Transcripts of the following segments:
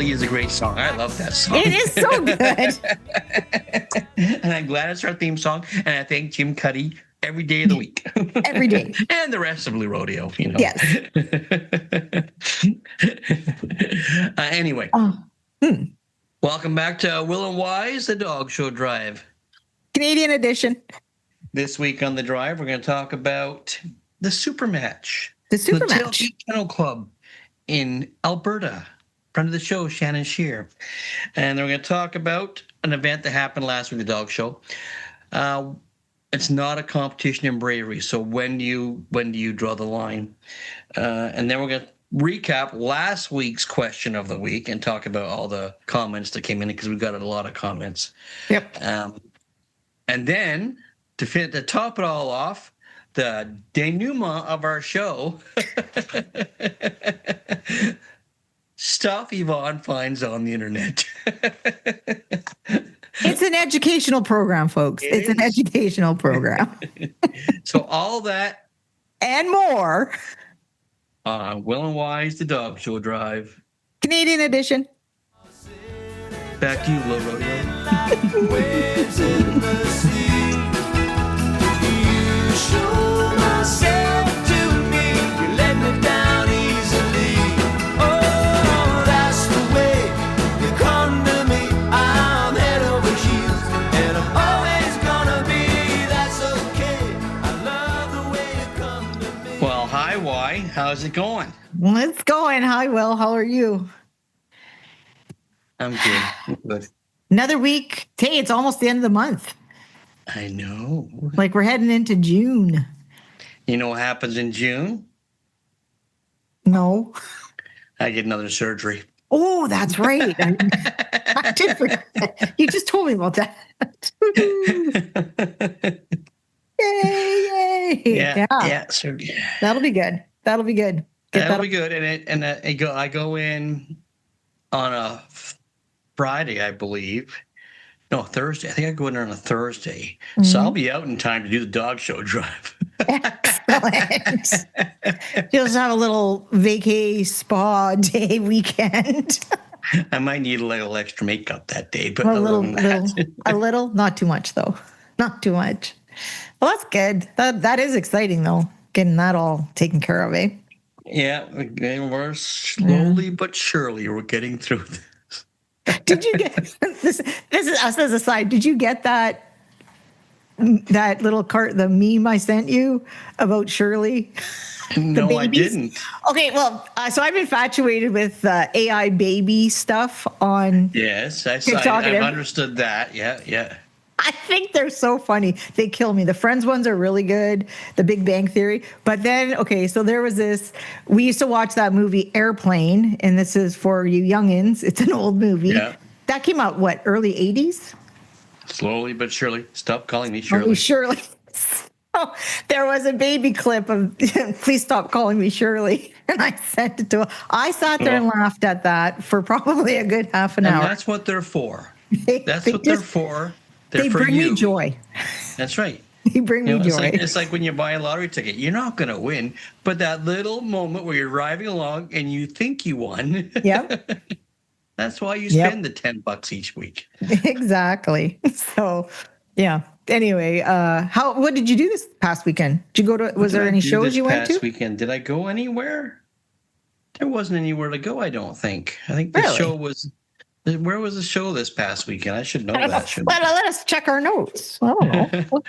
Shirley is a great song. I love that song. It is so good. And I'm glad it's our theme song. And I thank Jim Cuddy every day of the week. Every day. And the rest of Blue Rodeo, Yes. Anyway. Welcome back to Will and Wise, the Dog Show Drive. Canadian edition. This week on the drive, we're going to talk about the SuperMatch. The SuperMatch. Tailgate Kennel Club in Alberta. Friend of the show, Shannon Scheer. And then we're going to talk about an event that happened last week, the dog show. It's not a competition in bravery. So when do you draw the line? And then we're going to recap last week's question of the week and talk about all the comments that came in because we got a lot of comments. Yep. And then to top it all off, the denouement of our show, stuff Yvonne finds on the internet. It's an educational program, folks. It's an educational program. So all that and more. Will and Wise, the Dog Show Drive. Canadian edition. Back to you, Low Rodeo. How's it going? Well, it's going. Hi, Will. How are you? I'm good. I'm good. Another week. Hey, it's almost the end of the month. I know. Like we're heading into June. You know what happens in June? No. I get another surgery. Oh, that's right. I did forget. You just told me about that. Yay! Yeah. So that'll be good. That'll be good. That'll be good. And I go in on a Friday, I believe. No, Thursday. I think I go in there on a Thursday. Mm-hmm. So I'll be out in time to do the dog show drive. Excellent. You'll just have a little vacay spa day weekend. I might need a little extra makeup that day, but a little, not too much though. Not too much. Well, that's good. That is exciting though. Getting that all taken care of, eh? Yeah, we're slowly but surely we're getting through this. Did you get this? This is us as a side. Did you get that little the meme I sent you about Shirley? No, I didn't. Okay, well, so I've infatuated with AI baby stuff on. Yes, I've understood that. Yeah. I think they're so funny. They kill me. The Friends ones are really good. The Big Bang Theory. But then, okay, so there was this. We used to watch that movie Airplane, and this is for you youngins. It's an old movie. Yeah. That came out, what, early 80s? Slowly but surely. Stop calling me Shirley. Oh, Shirley. Oh, there was a baby clip of please stop calling me Shirley. And I sent it to her. I sat there and laughed at that for probably a good half an hour. And that's what they're for. That's what they're for. They bring me joy. That's right. They bring me joy. It's like when you buy a lottery ticket. You're not going to win, but that little moment where you're driving along and you think you won. Yep. That's why you spend the $10 each week. Exactly. So, yeah. Anyway, what did you do this past weekend? Did you go to? Was there any shows you went to? Past weekend, did I go anywhere? There wasn't anywhere to go. I don't think. I think the show was. Where was the show this past weekend? I should know that. Let us check our notes. I don't know.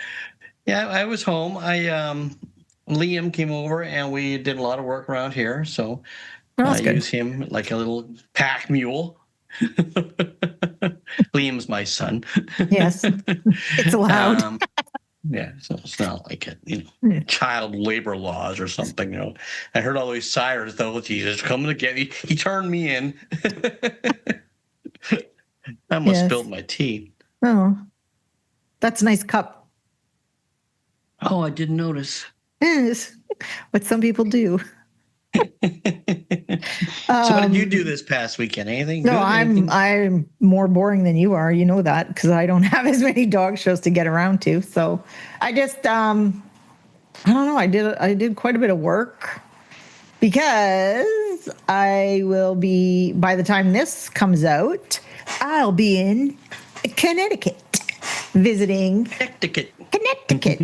Yeah, I was home. Liam came over and we did a lot of work around here. So I use him like a little pack mule. Liam's my son. Yes, it's allowed. Yeah, so it's not like child labor laws or something. I heard all these sirens though. Jesus, coming to get me. He turned me in. I almost spilled my tea. Oh, that's a nice cup. Oh, I didn't notice. Yes, what some people do. So what did you do this past weekend? Anything? No, good? I'm more boring than you are. You know that because I don't have as many dog shows to get around to. So I just I don't know. I did quite a bit of work. because I will be, by the time this comes out, I'll be in Connecticut visiting. Connecticut.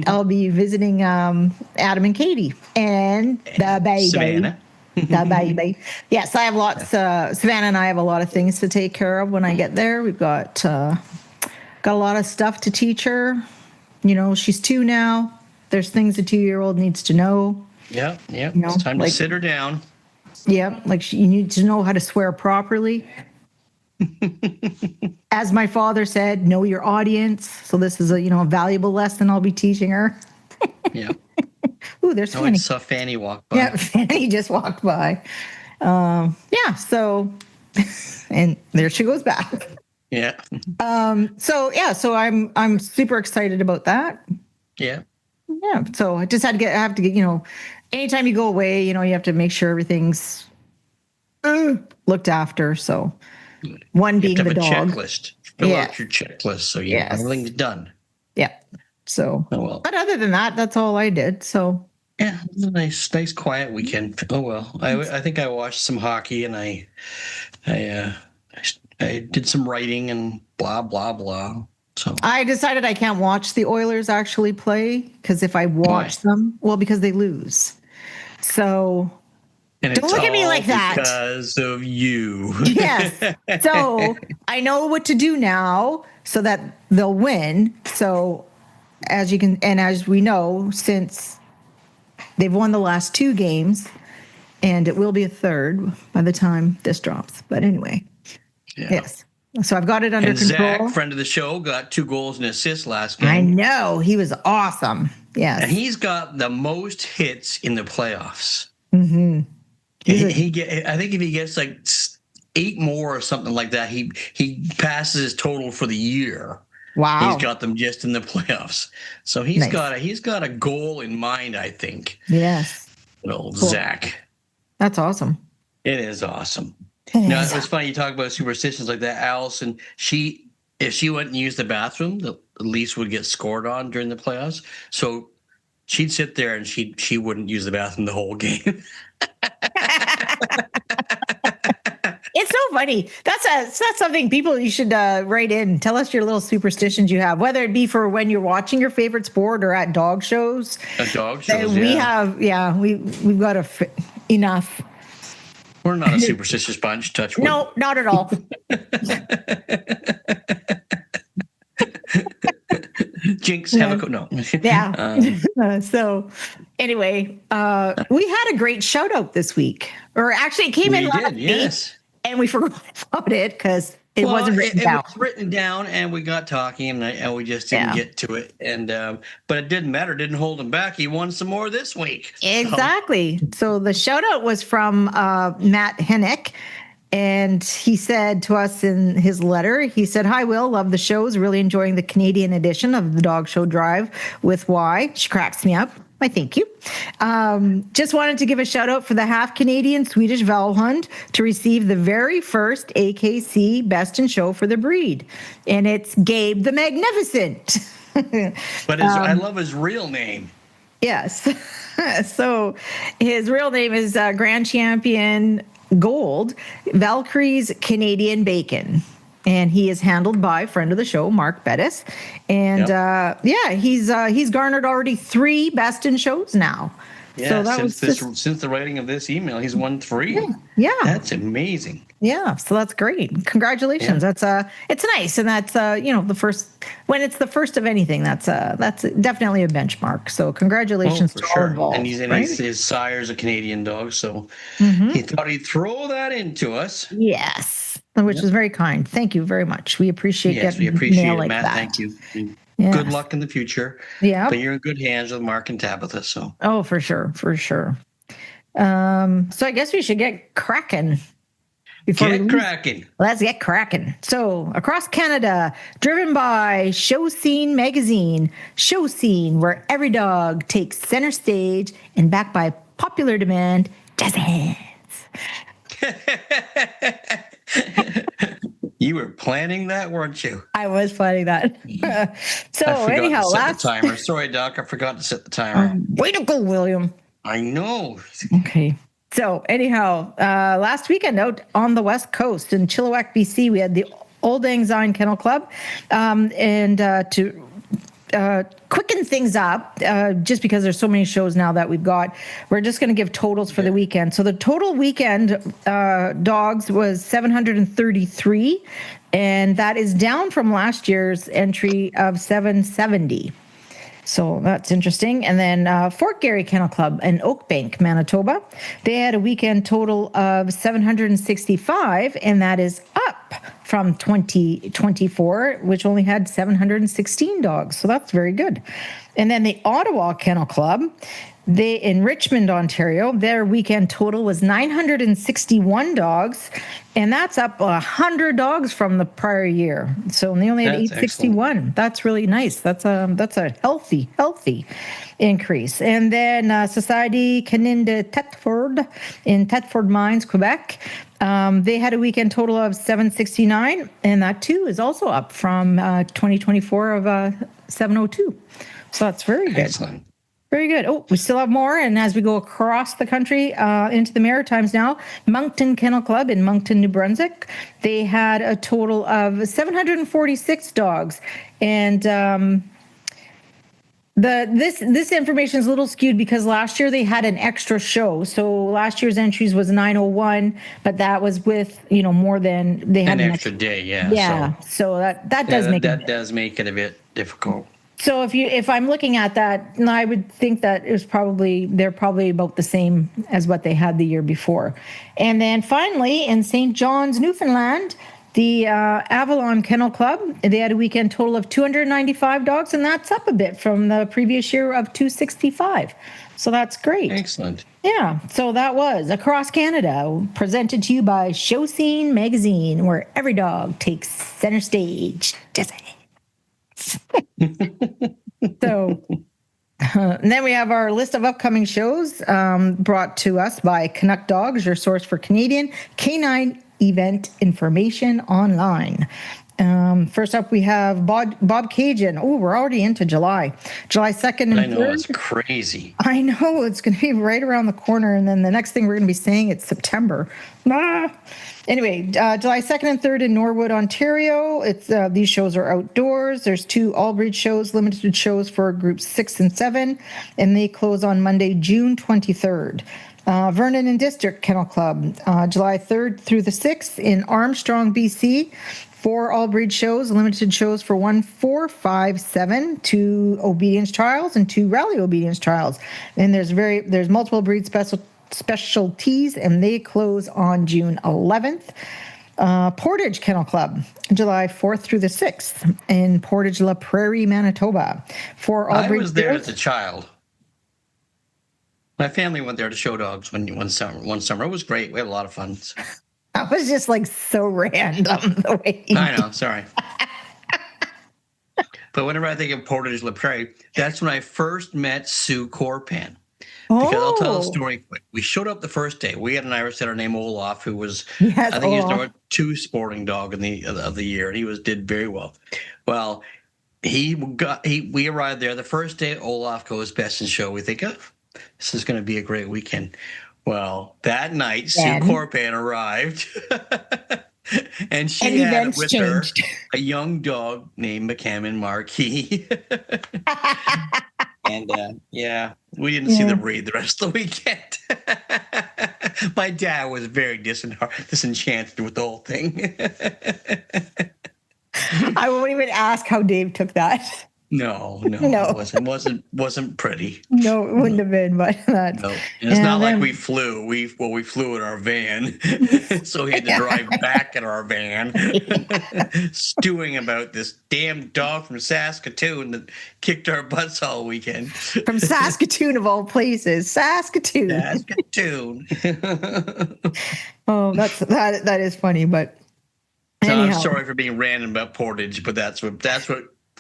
I'll be visiting Adam and Katie and the baby. Savannah. The baby. Yes, I have lots. Savannah and I have a lot of things to take care of when I get there. We've got a lot of stuff to teach her. You know, she's 2 now. There's things a 2-year-old needs to know. Yeah. You know, It's time to sit her down. Yeah, like you need to know how to swear properly. As my father said, know your audience. So this is a valuable lesson I'll be teaching her. Yeah. Ooh, there's Fanny. I saw Fanny walk by. Yeah, Fanny just walked by. Yeah, so and there she goes back. Yeah. So I'm super excited about that. Yeah. Yeah. So I just I have to get, anytime you go away, you have to make sure everything's looked after. So one being the dog. Checklist. Fill out your checklist so everything's done. Yeah. So, but other than that, that's all I did. So yeah, it was a nice quiet weekend. Oh well, I think I watched some hockey and I did some writing and blah blah blah. So I decided I can't watch the Oilers actually play because if I watch them, because they lose. So and don't look at me like that. Because of you. Yes. So I know what to do now so that they'll win. So as we know, since they've won the last 2 games, and it will be a third by the time this drops. But anyway, yes. So I've got it under control. Zach, friend of the show, got 2 goals and assists last game. I know. He was awesome. Yes. And he's got the most hits in the playoffs. Mm-hmm. I think if he gets like 8 more or something like that, he passes his total for the year. Wow. He's got them just in the playoffs. So he's got a goal in mind, I think. Yes. Cool. Zach. That's awesome. It is awesome. Now, it was funny you talk about superstitions like that. Allison, if she went and used the bathroom, the Leafs would get scored on during the playoffs. So she'd sit there and she wouldn't use the bathroom the whole game. It's so funny. That's something you should write in. Tell us your little superstitions you have, whether it be for when you're watching your favorite sport or at dog shows. At dog shows, we have, we've got enough. We're not a superstitious bunch, touch wood. No, not at all. Jinx, have a no. Yeah. So anyway, we had a great shout out this week. Or actually it came in last week, and we forgot about it because it wasn't written down. It was written down, and we got talking, and we just didn't get to it. And but it didn't matter. It didn't hold him back. He won some more this week. Exactly. So the shout out was from Matt Hennick. And he said to us in his letter, he said, "Hi, Will. Love the shows. Really enjoying the Canadian edition of the Dog Show Drive with Y." She cracks me up. I thank you. Just wanted to give a shout out for the half Canadian Swedish Valhund to receive the very first AKC Best in Show for the breed. And it's Gabe the Magnificent. But I love his real name. Yes. So his real name is Grand Champion Gold, Valkyrie's Canadian Bacon. And he is handled by friend of the show, Mark Bettis. And he's garnered already 3 Best in Shows now. Yeah, so since the writing of this email, he's won 3. Yeah. That's amazing. Yeah, so that's great. Congratulations. Yeah. That's it's nice, and that's the first, when it's the first of anything, that's definitely a benchmark. So congratulations to all involved. And his sire's a Canadian dog, so he thought he'd throw that into us. Yes, which is very kind. Thank you very much. We appreciate it, like Matt. That. Thank you. Yes. Good luck in the future. Yeah. But you're in good hands with Mark and Tabitha. So. Oh, for sure. For sure. So I guess we should get cracking. Let's get cracking. So across Canada, driven by Show Scene magazine, Show Scene, where every dog takes center stage and backed by popular demand, jazz hands. You were planning that, weren't you? I was planning that. So anyhow, the timer. Sorry, Doc, I forgot to set the timer. Way to go, William. I know. Okay. So anyhow, last weekend out on the West Coast in Chilliwack, BC, we had the Old Lang Syne Kennel Club, and to quicken things up, just because there's so many shows now that we've got, we're just going to give totals for the weekend. So the total weekend dogs was 733, and that is down from last year's entry of 770. So that's interesting. And then Fort Garry Kennel Club in Oakbank, Manitoba, they had a weekend total of 765, and that is up from 2024, which only had 716 dogs. So that's very good. And then the Ottawa Kennel Club, they in Richmond, Ontario, their weekend total was 961 dogs, and that's up 100 dogs from the prior year. So they only had 861. Excellent. That's really nice. That's a healthy increase. And then Society Canin de Thetford in Thetford Mines, Quebec, they had a weekend total of 769, and that too is also up from 2024 of 702. So that's very good. Excellent. Very good. Oh, we still have more. And as we go across the country into the Maritimes now, Moncton Kennel Club in Moncton, New Brunswick, they had a total of 746 dogs. And this information is a little skewed because last year they had an extra show. So last year's entries was 901, but that was with, more than they had an extra day. Yeah. Yeah. So that does make it a bit difficult. So if I'm looking at that, I would think that they're probably about the same as what they had the year before. And then finally, in St. John's, Newfoundland, the Avalon Kennel Club, they had a weekend total of 295 dogs, and that's up a bit from the previous year of 265. So that's great. Excellent. Yeah. So that was Across Canada, presented to you by Show Scene Magazine, where every dog takes center stage. Just So and then we have our list of upcoming shows brought to us by Canuck Dogs, your source for Canadian canine event information online. First up, we have Bob Cajun. Oh, we're already into July 2nd and 3rd. I know, it's crazy. I know, it's going to be right around the corner. And then the next thing we're going to be saying, it's September. Anyway, July 2nd and 3rd in Norwood, Ontario. These shows are outdoors. There's 2 all-breed shows, limited shows for groups 6 and 7, and they close on Monday, June 23rd. Vernon and District Kennel Club, July 3rd through the 6th in Armstrong, BC. 4 all-breed shows, limited shows for 1, 4, 5, 7, 2 obedience trials, and 2 rally obedience trials. And there's multiple breed specialties, and they close on June 11th. Portage Kennel Club, July 4th through the 6th in Portage La Prairie, Manitoba. I was there as a child. My family went there to show dogs one summer. It was great. We had a lot of fun. That was just like so random the way. I know. Sorry. But whenever I think of Portage La Prairie, that's when I first met Sue Corpan. Because I'll tell a story quick. We showed up the first day. We had an Irish setter named Olaf, who was, I think he's number 2 sporting dog of the year, and he did very well. Well, we arrived there the first day. Olaf goes best in show. We think, this is going to be a great weekend. Well, that night, Sue Corpan arrived, and she had with her a young dog named McCammon Marquis. And we didn't see them read the rest of the weekend. My dad was very disenchanted with the whole thing. I won't even ask how Dave took that. No. It wasn't pretty. No, it wouldn't have been, but that's... No. And it's not like we flew. We flew in our van, so we had to drive back in our van, stewing about this damn dog from Saskatoon that kicked our butts all weekend. From Saskatoon of all places, Saskatoon. Oh, that is funny, but anyhow. I'm sorry for being random about Portage, but that's what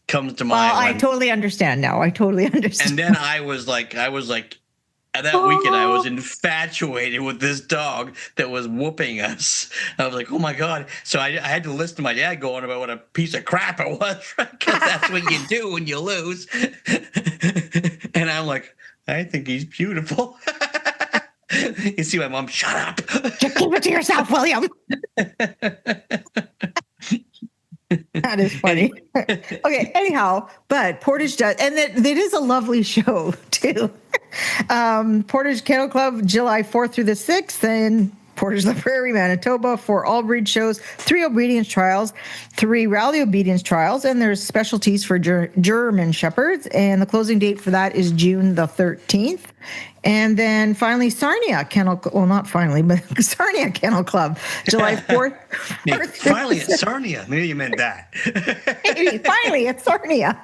comes to mind. Well, I totally understand now. And then I was like, that weekend I was infatuated with this dog that was whooping us. I was like, oh my God. So I had to listen to my dad going about what a piece of crap it was, right? Because that's what you do when you lose. And I'm like, I think he's beautiful. You see my mom, shut up. Just keep it to yourself, William. That is funny. Okay, anyhow, but Portage does, and it is a lovely show too. Portage Kennel Club, July 4th through the 6th, and Portage La Prairie, Manitoba, 4 all breed shows, 3 obedience trials, 3 rally obedience trials, and there's specialties for German Shepherds, and the closing date for that is June the 13th. And then finally, Sarnia Kennel, well, not finally, but Sarnia Kennel Club, July 4th. Finally, at Sarnia. Maybe you meant that. Finally, at Sarnia.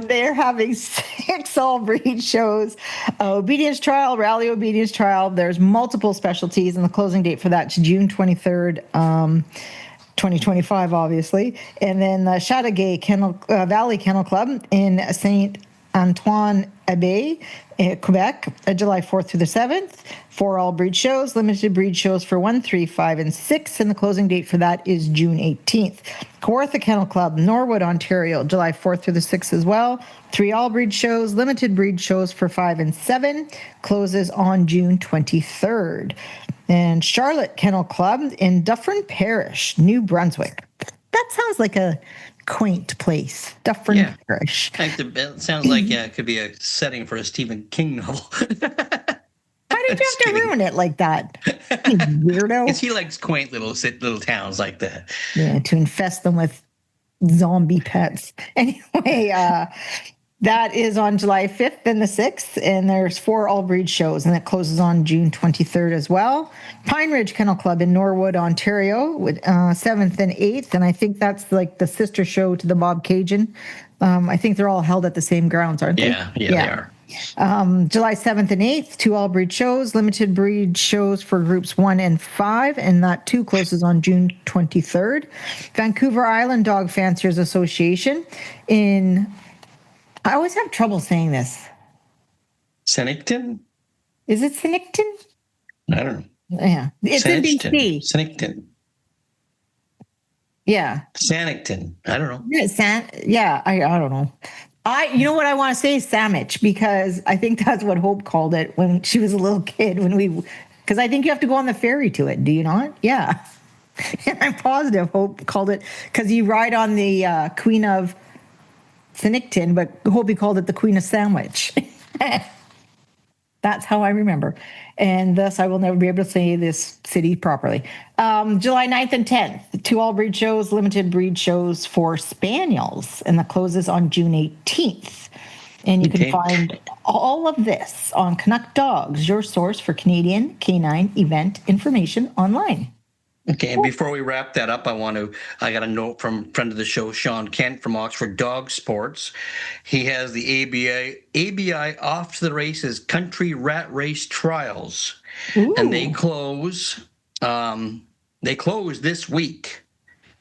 They're having 6 all breed shows, obedience trial, rally obedience trial. There's multiple specialties, and the closing date for that is June 23rd, 2025, obviously. And then the Chateauguay Valley Kennel Club in Saint Antoine Abbey, Quebec, July 4th through the 7th. 4 all breed shows, limited breed shows for 1, 3, 5, and 6, and the closing date for that is June 18th. Kawartha Kennel Club, Norwood, Ontario, July 4th through the 6th as well. 3 all breed shows, limited breed shows for 5 and 7, closes on June 23rd. And Charlotte Kennel Club in Dufferin Parish, New Brunswick. That sounds like a quaint place, Dufferin Parish. It sounds like it could be a setting for a Stephen King novel. Why did you have to ruin it like that? You weirdo. Because he likes quaint little towns like that. Yeah, to infest them with zombie pets. Anyway, that is on July 5th and the 6th, and there's 4 all breed shows, and it closes on June 23rd as well. Pine Ridge Kennel Club in Norwood, Ontario, with 7th and 8th, and I think that's like the sister show to the Bob Cajun. I think they're all held at the same grounds, aren't they? Yeah, they are. July 7th and 8th, 2 all breed shows, limited breed shows for groups 1 and 5, and that too closes on June 23rd. Vancouver Island Dog Fanciers Association in, I always have trouble saying this. Sennington? Is it Sennington? I don't know. Yeah. It's in BC. Sennington. Yeah. Sannington. I don't know. I don't know. You know what I want to say is Sandwich, because I think that's what Hope called it when she was a little kid, because I think you have to go on the ferry to it. Do you not? Yeah. And I'm positive Hope called it, because you ride on the Queen of Sennington, but Hope called it the Queen of Sandwich. That's how I remember. And thus I will never be able to say this city properly. July 9th and 10th, 2 all breed shows, limited breed shows for Spaniels, and the closes on June 18th. And you can find all of this on Canuck Dogs, your source for Canadian canine event information online. Okay, and before we wrap that up, I got a note from friend of the show, Sean Kent from Oxford Dog Sports. He has the ABI Off to the Races Country Rat Race Trials. Ooh. And they close this week.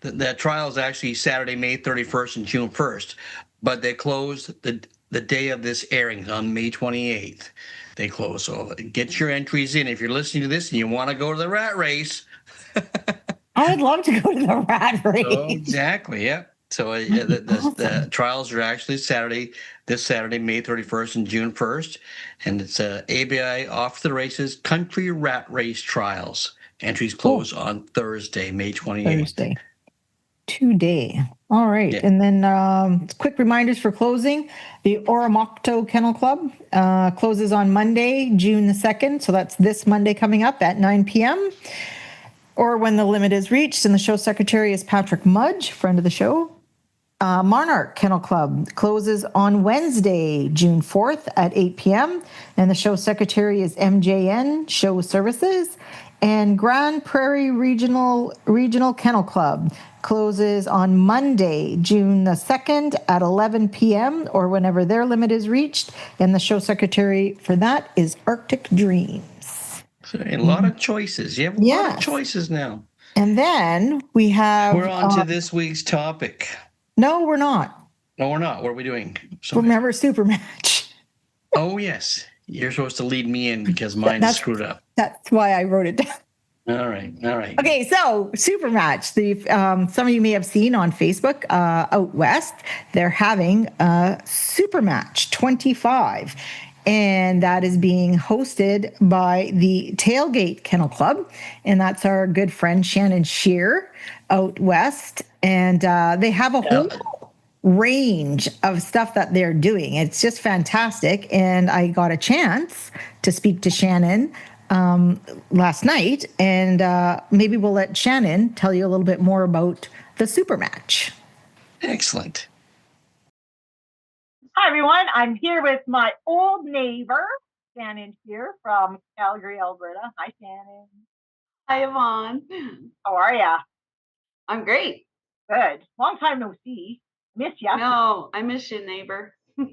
The trial is actually Saturday, May 31st and June 1st, but they close the day of this airing on May 28th. They close, so get your entries in. If you're listening to this and you want to go to the rat race, I would love to go to the rat race. Oh, exactly, yeah. So the trials are actually this Saturday, May 31st and June 1st. And it's ABI Off the Races Country Rat Race Trials. Entries close on Thursday, May 28th. Thursday. Today. All right. Yeah. And then quick reminders for closing. The Oromocto Kennel Club closes on Monday, June the 2nd. So that's this Monday coming up at 9 p.m. or when the limit is reached. And the show secretary is Patrick Mudge, friend of the show. Monarch Kennel Club closes on Wednesday, June 4th at 8 p.m. And the show secretary is MJN Show Services. And Grand Prairie Regional Kennel Club closes on Monday, June the 2nd at 11 p.m. or whenever their limit is reached. And the show secretary for that is Arctic Dreams. So a lot of choices. You have a lot of choices now. And then we're on to this week's topic. No, we're not. No, we're not. What are we doing? Remember SuperMatch. Oh, yes. You're supposed to lead me in because mine is screwed up. That's why I wrote it down. All right. Okay, so SuperMatch. Some of you may have seen on Facebook out west, they're having SuperMatch 25. and that is being hosted by the Tailgate Kennel Club, and that's our good friend Shannon Scheer out west, and they have a whole range of stuff that they're doing. It's just fantastic, and I got a chance to speak to Shannon last night, and maybe we'll let Shannon tell you a little bit more about the SuperMatch. Excellent. Hi, everyone. I'm here with my old neighbor, Shannon Scheer from Calgary, Alberta. Hi, Shannon. Hi, Yvonne. How are ya? I'm great. Good. Long time no see. Miss ya. No, I miss you, neighbor. Yeah.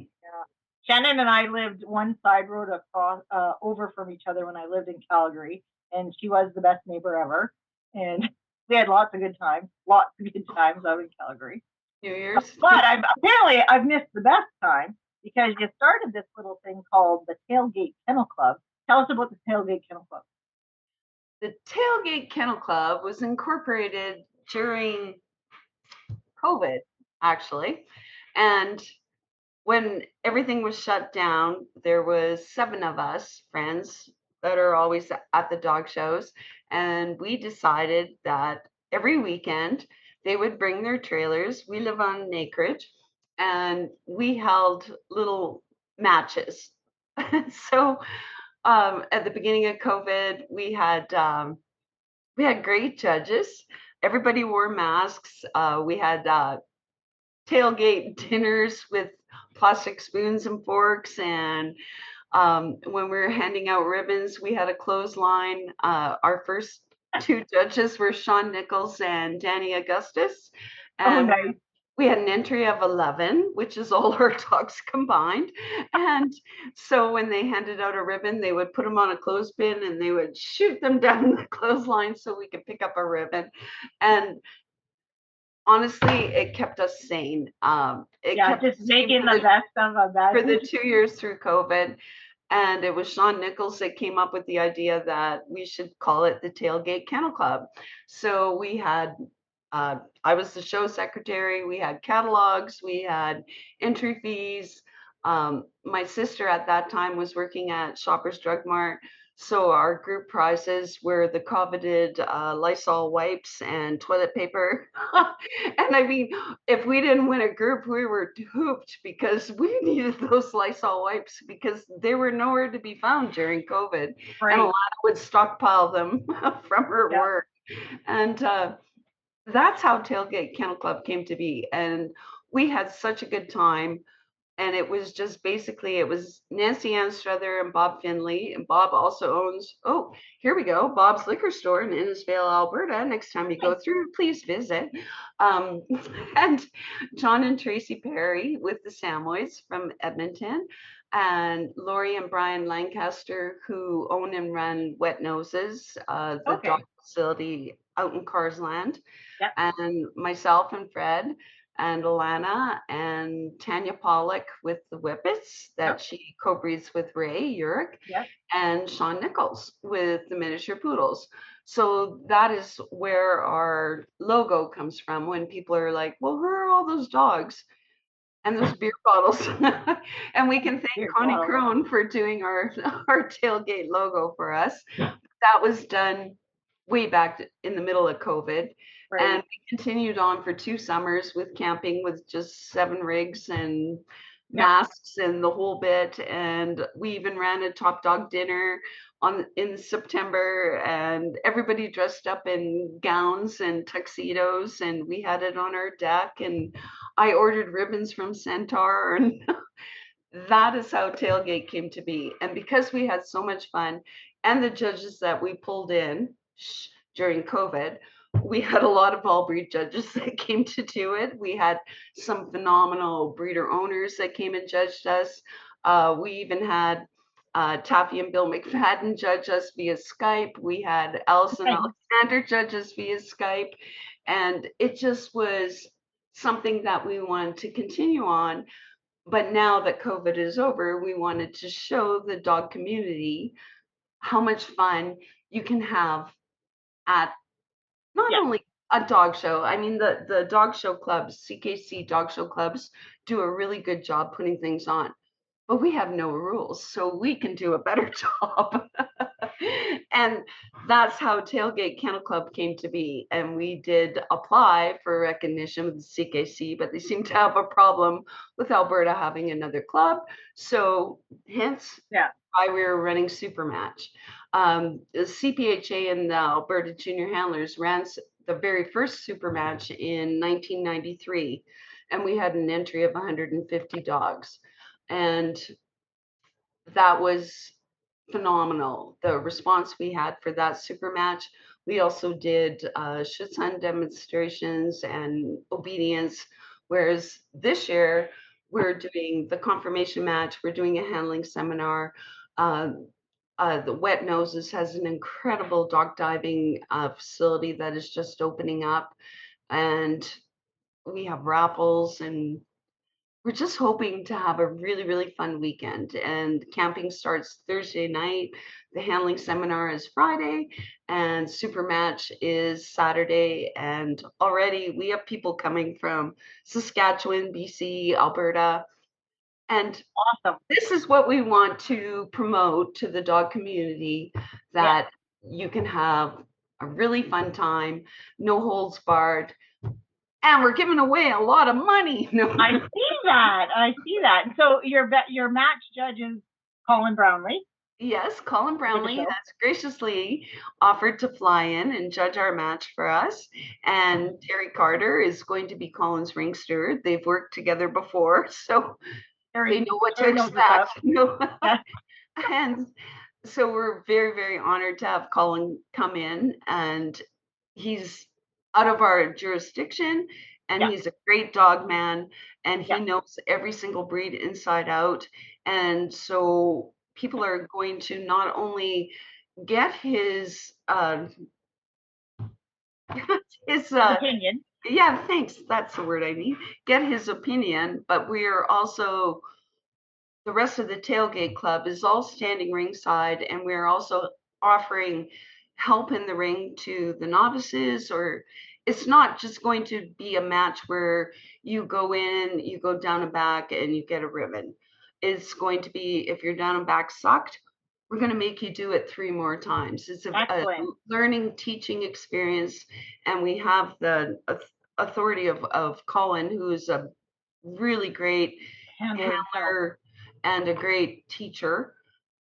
Shannon and I lived one side road across, over from each other when I lived in Calgary, and she was the best neighbor ever. And we had lots of good times out in Calgary. New Year's. But I've missed the best time because you started this little thing called the Tailgate Kennel Club. Tell us about the Tailgate Kennel Club. The Tailgate Kennel Club was incorporated during COVID, actually. And when everything was shut down, there was 7 of us friends that are always at the dog shows. And we decided that every weekend they would bring their trailers. We live on an acreage, and we held little matches. So at the beginning of COVID, we had great judges. Everybody wore masks. We had tailgate dinners with plastic spoons and forks, and when we were handing out ribbons, we had a clothesline. Our first 2 judges were Sean Nichols and Danny Augustus, and nice. we had an entry of 11, which is all our dogs combined. And so when they handed out a ribbon, they would put them on a clothespin and they would shoot them down the clothesline so we could pick up a ribbon. And honestly, it kept us sane. Kept just making the best of a bad for the 2 years through COVID. And it was Sean Nichols that came up with the idea that we should call it the Tailgate Kennel Club. So we had, I was the show secretary. We had catalogs, we had entry fees. My sister at that time was working at Shoppers Drug Mart. So our group prizes were the coveted Lysol wipes and toilet paper. And I mean, if we didn't win a group, we were duped because we needed those Lysol wipes because they were nowhere to be found during COVID. Right. And Alana would stockpile them from her work. And that's how Tailgate Kennel Club came to be. And we had such a good time. And it was just basically, it was Nancy Ann Struther and Bob Finley. And Bob also owns, oh, here we go, Bob's Liquor Store in Innisfail, Alberta. Next time you go through, please visit. And John and Tracy Perry with the Samoyeds from Edmonton. And Lori and Brian Lancaster, who own and run Wet Noses, the dog facility out in Carsland. Yep. And myself and Fred and Alana and Tanya Pollock with the Whippets that she co-breeds with Ray Urick, and Sean Nichols with the miniature poodles. So that is where our logo comes from when people are like, well, where are all those dogs and those beer bottles? And we can thank Connie Crone for doing our tailgate logo for us. That was done way back in the middle of COVID. Right. And we continued on for 2 summers with camping with just 7 rigs and masks and the whole bit. And we even ran a top dog dinner in September, and everybody dressed up in gowns and tuxedos, and we had it on our deck, and I ordered ribbons from Centaur, and that is how Tailgate came to be. And because we had so much fun, and the judges that we pulled in during COVID, we had a lot of all breed judges that came to do it. We had some phenomenal breeder owners that came and judged us. We even had Taffy and Bill McFadden judge us via Skype. We had Allison Alexander judge us via Skype. And it just was something that we wanted to continue on. But now that COVID is over, we wanted to show the dog community how much fun you can have at not only a dog show. I mean, the dog show clubs, CKC dog show clubs, do a really good job putting things on. but we have no rules, so we can do a better job. And that's how Tailgate Kennel Club came to be. And we did apply for recognition with the CKC, but they seem to have a problem with Alberta having another club. So hence why we were running SuperMatch. The CPHA and the Alberta Junior Handlers ran the very first SuperMatch in 1993, and we had an entry of 150 dogs. And that was phenomenal. The response we had for that SuperMatch. We also did Schutzhund demonstrations and obedience, whereas this year we're doing the confirmation match, we're doing a handling seminar. The Wet Noses has an incredible dog diving facility that is just opening up, and we have raffles, and we're just hoping to have a really, really fun weekend. And camping starts Thursday night. The handling seminar is Friday, and SuperMatch is Saturday. And already we have people coming from Saskatchewan, BC, Alberta. And awesome. This is what we want to promote to the dog community, that you can have a really fun time, no holds barred. And we're giving away a lot of money. No. I see that. So your match judge is Colin Brownlee. Yes, Colin Brownlee has graciously offered to fly in and judge our match for us. And Terry Carter is going to be Colin's ring steward. They've worked together before, so they know what to expect. And so we're very, very honored to have Colin come in, and he's out of our jurisdiction, and he's a great dog man, and he knows every single breed inside out. And so people are going to not only get his opinion. Yeah, thanks. That's the word I need. Get his opinion, but we are also, the rest of the Tailgate Club is all standing ringside, and we're also offering help in the ring to the novices. Or it's not just going to be a match where you go in, you go down and back, and you get a ribbon. It's going to be, if your down and back sucked, we're going to make you do it 3 more times. It's a learning, teaching experience, and we have the authority of Colin, who is a really great handler and a great teacher,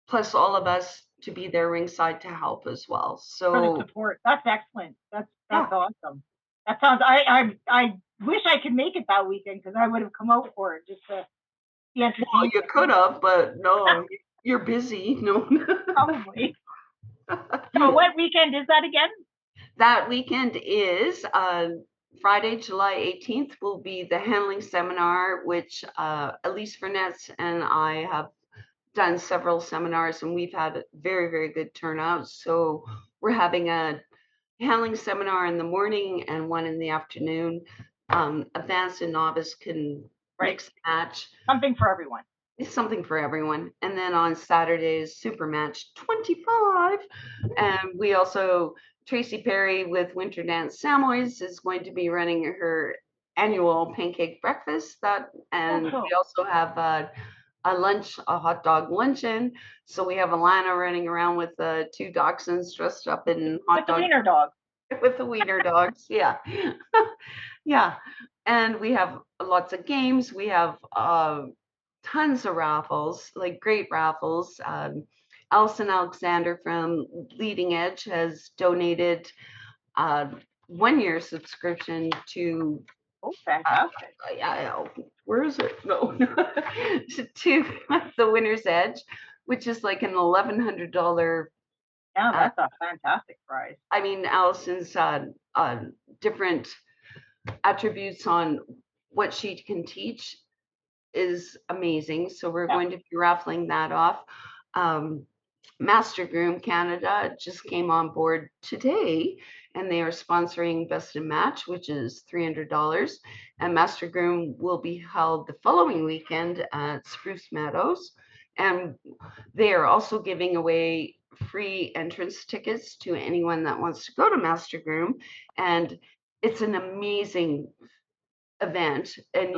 plus all of us to be there ringside to help as well. So for the support. That's excellent. That's awesome. That sounds. I wish I could make it that weekend, because I would have come out for it just to be entertained. Well, you could have, but no, you're busy. No, probably. So what weekend is that again? That weekend is Friday, July 18th will be the handling seminar, which Elise Furness and I have done several seminars, and we've had very, very good turnouts. So we're having a handling seminar in the morning and one in the afternoon. Advanced and novice can mix and match. Something for everyone. It's something for everyone. And then on Saturdays, SuperMatch 25. And we also, Tracy Perry with Winter Dance Samoys is going to be running her annual pancake breakfast. We also have a lunch, a hot dog luncheon. So we have Alana running around with 2 dachshunds dressed up in hot dog. With the wiener dogs. With the wiener dogs, yeah. Yeah. And we have lots of games. We have tons of raffles, like great raffles. Alison Alexander from Leading Edge has donated 1-year subscription to fantastic. Where is it? No. To the Winner's Edge, which is like an $1,100. Yeah, that's a fantastic prize. I mean, Alison's different attributes on what she can teach is amazing. So we're going to be raffling that off. Master Groom Canada just came on board today, and they are sponsoring Best in Match, which is $300. And Master Groom will be held the following weekend at Spruce Meadows. And they are also giving away free entrance tickets to anyone that wants to go to Master Groom. And it's an amazing event, and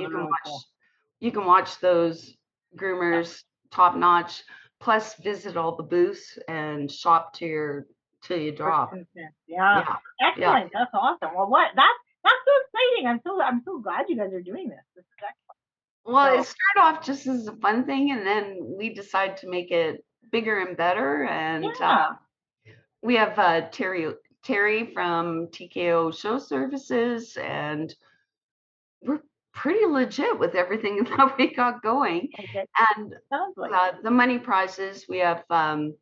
you can watch those groomers top notch. Plus, visit all the booths and shop till you drop. Yeah. Excellent. That's awesome. Well, that's so exciting. I'm so glad you guys are doing this. This is excellent. Well, it started off just as a fun thing, and then we decided to make it bigger and better. And we have Terry from TKO Show Services, and we're pretty legit with everything that we got going. Okay. And the money prizes, we have the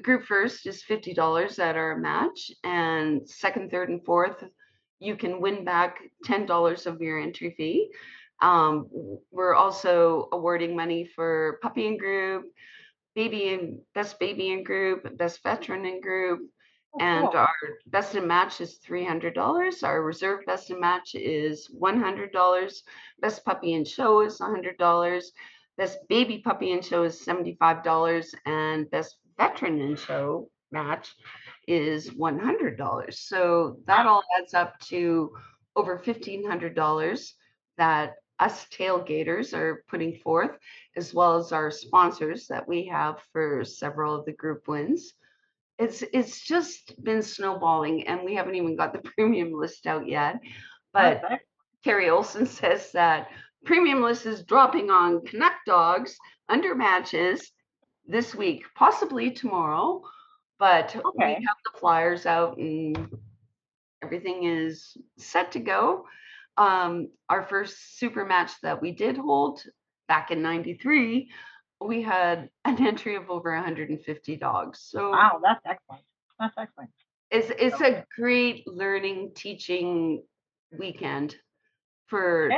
group first is $50 at our match, and second, third, and fourth, you can win back $10 of your entry fee. We're also awarding money for puppy in group, best baby in group, best veteran in group, and our best in match is $300. Our reserve best in match is $100. Best puppy in show is $100. Best baby puppy in show is $75, and best veteran in show match is $100. So that all adds up to over $1,500 that us tailgaters are putting forth, as well as our sponsors that we have for several of the group wins. It's just been snowballing, and we haven't even got the premium list out yet. But Terry Olson says that premium list is dropping on Canuck dogs under matches this week, possibly tomorrow. But we have the flyers out and everything is set to go. Our first super match that we did hold back in '93, we had an entry of over 150 dogs. So wow, that's excellent. That's excellent. It's a great learning, teaching weekend for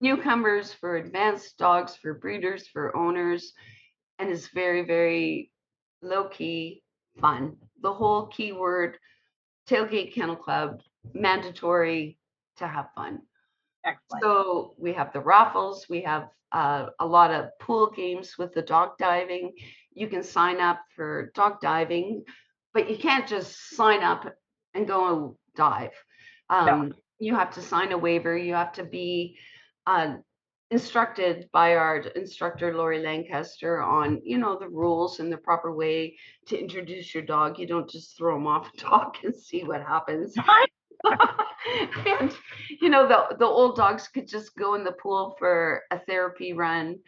newcomers, for advanced dogs, for breeders, for owners, and it's very, very low-key fun. The whole keyword, Tailgate Kennel Club, mandatory to have fun. Excellent. So we have the raffles, we have a lot of pool games with the dog diving. You can sign up for dog diving, but you can't just sign up and go dive. You have to sign a waiver. You have to be instructed by our instructor, Lori Lancaster, on, the rules and the proper way to introduce your dog. You don't just throw them off a dog and see what happens. And the old dogs could just go in the pool for a therapy run.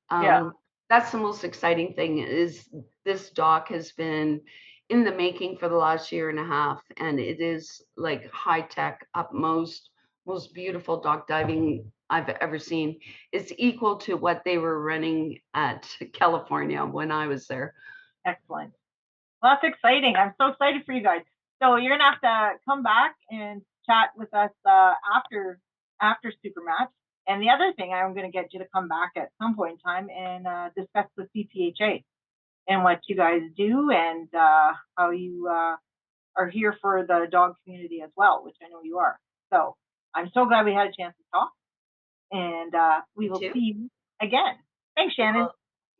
That's the most exciting thing, is this dog has been in the making for the last year and a half, and it is like high tech, utmost, most beautiful dog diving I've ever seen. It's equal to what they were running at California when I was there. Excellent. Well, that's exciting. I'm so excited for you guys. So you're gonna have to come back and chat with us after SuperMatch. And the other thing, I'm going to get you to come back at some point in time and discuss the CPHA and what you guys do, and how you are here for the dog community as well, which I know you are. So I'm so glad we had a chance to talk, and we will see you again. Thanks, Shannon.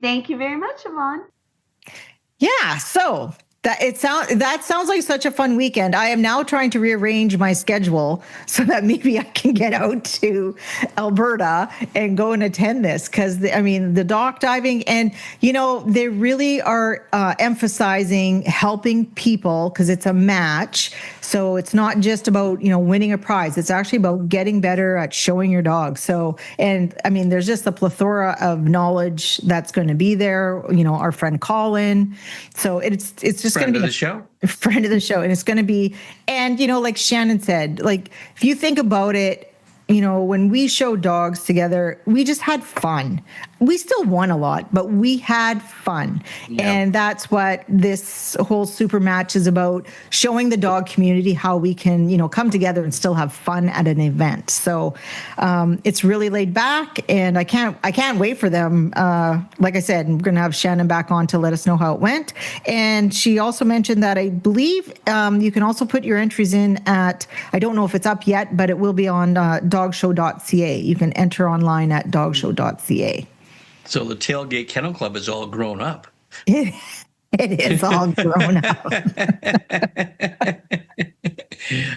Thank you very much, Yvonne. Yeah, so that sounds like such a fun weekend. I am now trying to rearrange my schedule so that maybe I can get out to Alberta and go and attend this, because the dock diving, and they really are emphasizing helping people, because it's a match. So it's not just about, winning a prize. It's actually about getting better at showing your dog. So, and there's just a plethora of knowledge that's going to be there. Our friend Colin. So it's just going to be a friend of the show. And it's going to be, and, like Shannon said, like, if you think about it, when we show dogs together, we just had fun. We still won a lot, but we had fun. Yeah. And that's what this whole super match is about, showing the dog community how we can, come together and still have fun at an event. So it's really laid back, and I can't wait for them. Like I said, I'm going to have Shannon back on to let us know how it went. And she also mentioned that I believe you can also put your entries in at, I don't know if it's up yet, but it will be on dogshow.ca. You can enter online at dogshow.ca. So the Tailgate Kennel Club is all grown up. It is all grown up. I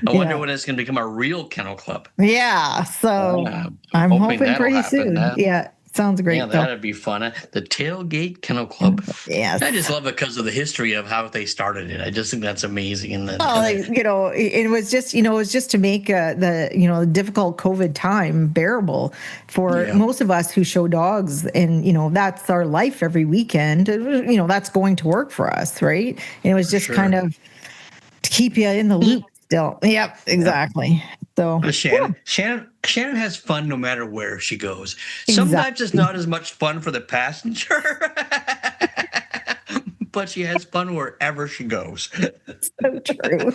wonder when it's going to become a real kennel club. Yeah, so I'm hoping pretty soon. Yeah. Sounds great. Yeah, that'd be fun. The Tailgate Kennel Club. Yes. I just love it because of the history of how they started it. I just think that's amazing. And then, it was just to make the difficult COVID time bearable for most of us who show dogs, and that's our life every weekend. That's going to work for us, right? And it was just kind of to keep you in the loop still. Yep, exactly. Yep. So Shannon has fun no matter where she goes. Sometimes it's not as much fun for the passenger, but she has fun wherever she goes. So true.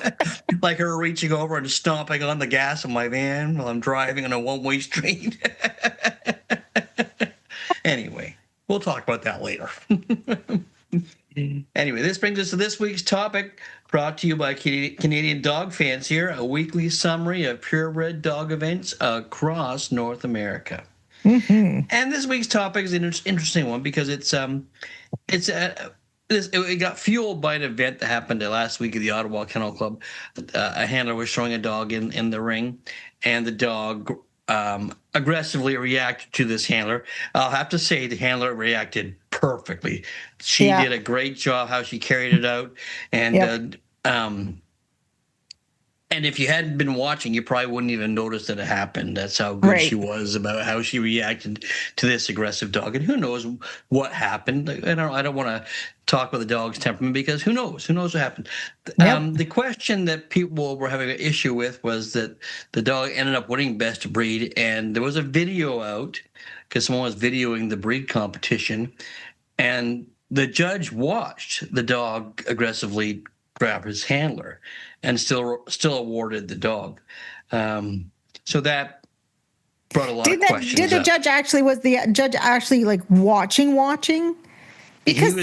Like her reaching over and stomping on the gas of my van while I'm driving on a one-way street. Anyway, we'll talk about that later. Anyway, this brings us to this week's topic, brought to you by Canadian Dog Fans here, a weekly summary of purebred dog events across North America. Mm-hmm. And this week's topic is an interesting one because it got fueled by an event that happened last week at the Ottawa Kennel Club. A handler was showing a dog in the ring, and the dog aggressively reacted to this handler. I'll have to say the handler reacted perfectly. She did a great job how she carried it out, and and if you hadn't been watching, you probably wouldn't even notice that it happened. That's how good she was about how she reacted to this aggressive dog. And who knows what happened? I don't want to talk about the dog's temperament because who knows? Who knows what happened? Yep. The question that people were having an issue with was that the dog ended up winning best breed, and there was a video out because someone was videoing the breed competition, and the judge watched the dog aggressively grab his handler and still awarded the dog. So that brought a lot of questions. Did the judge actually, was the judge actually like watching? Because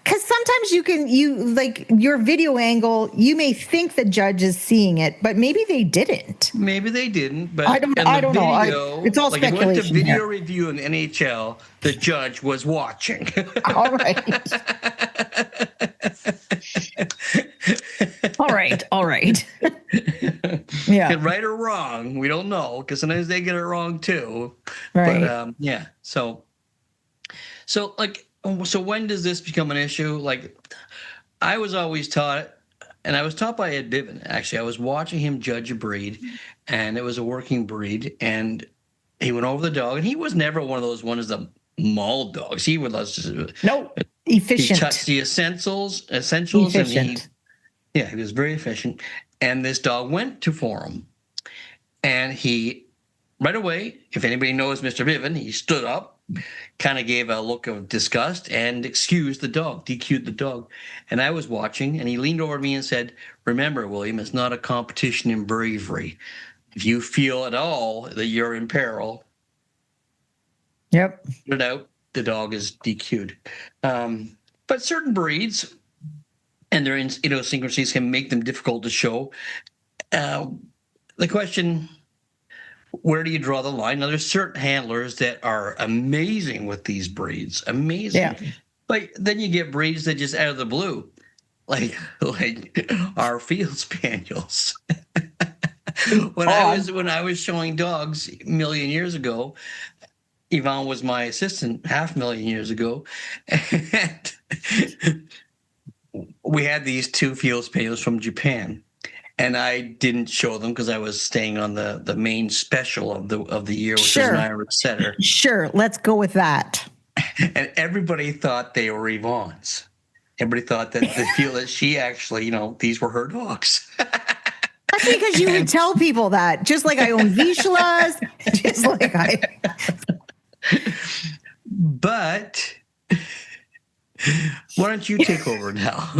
sometimes your video angle, you may think the judge is seeing it, but maybe they didn't. But I don't know. It's all speculation. Like the video review in the NHL, the judge was watching. All right. All right. Yeah. Right or wrong, we don't know, because sometimes they get it wrong too. Right. But So when does this become an issue? Like, I was always taught, and I was taught by Ed Biven, actually. I was watching him judge a breed, and it was a working breed, and he went over the dog, and he was never one of those ones that mauled dogs. He would efficient. He touched the essentials, efficient. And he was very efficient. And this dog went for him, and he right away, if anybody knows Mr. Biven, he stood up, kind of gave a look of disgust and excused the dog, DQ'd the dog. And I was watching, and he leaned over to me and said, "Remember, William, it's not a competition in bravery. If you feel at all that you're in peril, put it out. The dog is DQ'd." But certain breeds and their idiosyncrasies can make them difficult to show. The question, where do you draw the line? Now, there's certain handlers that are amazing with these breeds, amazing. Yeah. But then you get breeds that just out of the blue, like our field spaniels. When I was showing dogs a million years ago, Yvonne was my assistant 500,000 years ago, and we had these two field spaniels from Japan. And I didn't show them because I was staying on the main special of the year, which is an Irish setter. Sure, let's go with that. And everybody thought they were Yvonne's. Everybody thought that they feel that she actually, these were her dogs. That's because you would tell people that, just like I own Vizslas, just like I. But why don't you take over now?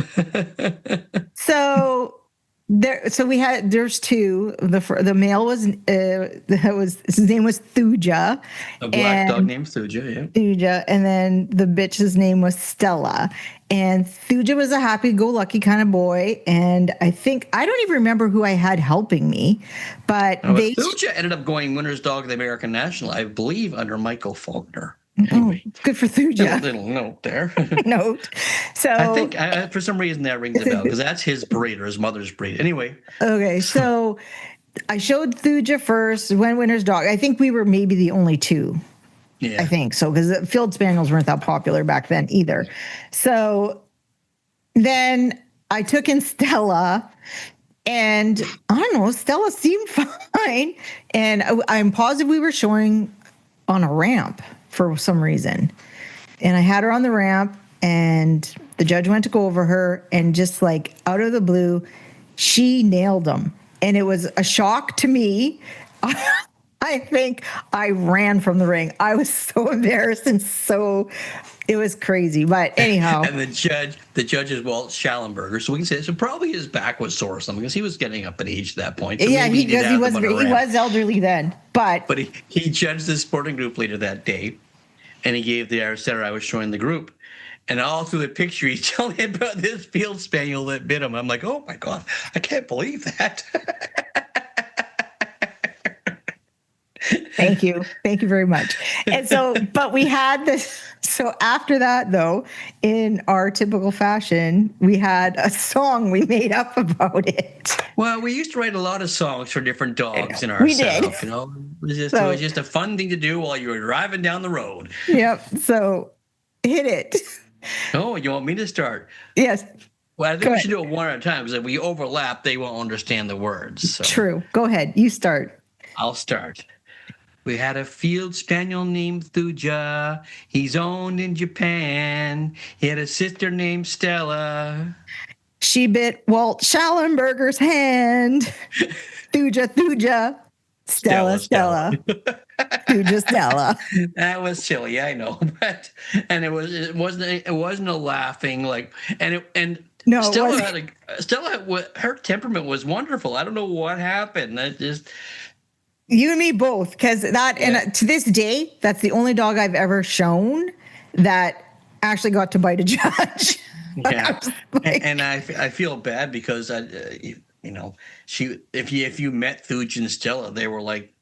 There's two. The male was his name was Thuja. A black dog named Thuja, yeah. Thuja, and then the bitch's name was Stella. And Thuja was a happy-go-lucky kind of boy. And I don't even remember who I had helping me, but Thuja ended up going winner's dog of the American National, I believe, under Michael Faulkner. Anyway, good for Thuja. A little note there. So I think for some reason that rings a bell because that's his breed or his mother's breed. Anyway. Okay, so I showed Thuja first, went winner's dog. I think we were maybe the only two I think so, because field spaniels weren't that popular back then either. So then I took in Stella, and I don't know, Stella seemed fine. And I'm positive we were showing on a ramp for some reason. And I had her on the ramp, and the judge went to go over her, and just like out of the blue, she nailed him. And it was a shock to me. I think I ran from the ring. I was so embarrassed, and it was crazy. But anyhow. And the judge is Walt Schallenberger, so we can say, so probably his back was sore or something, because he was getting up in age at that point. So yeah, he was elderly then. But he judged the sporting group leader that day, and he gave the center I was showing the group. And all through the picture, he's telling me about this field spaniel that bit him. I'm like, oh my God, I can't believe that. Thank you very much. And so, but we had this. So after that, though, in our typical fashion, we had a song we made up about it. Well, we used to write a lot of songs for different dogs in our we setup. did. It was just a fun thing to do while you were driving down the road. Yep. So hit it. Oh, you want me to start? Yes. Well, I think we should do it one at a time, because if we overlap, they won't understand the words. So. True. Go ahead. You start. I'll start. We had a field spaniel named Thuja. He's owned in Japan. He had a sister named Stella. She bit Walt Schallenberger's hand. Thuja. Stella. Thuja, Stella. That was silly, I know, but it wasn't a laughing no, Stella, her temperament was wonderful. I don't know what happened. That just. You and me both, because and to this day, that's the only dog I've ever shown that actually got to bite a judge. Yeah, and I feel bad because if you met Thuj and Stella, they were like.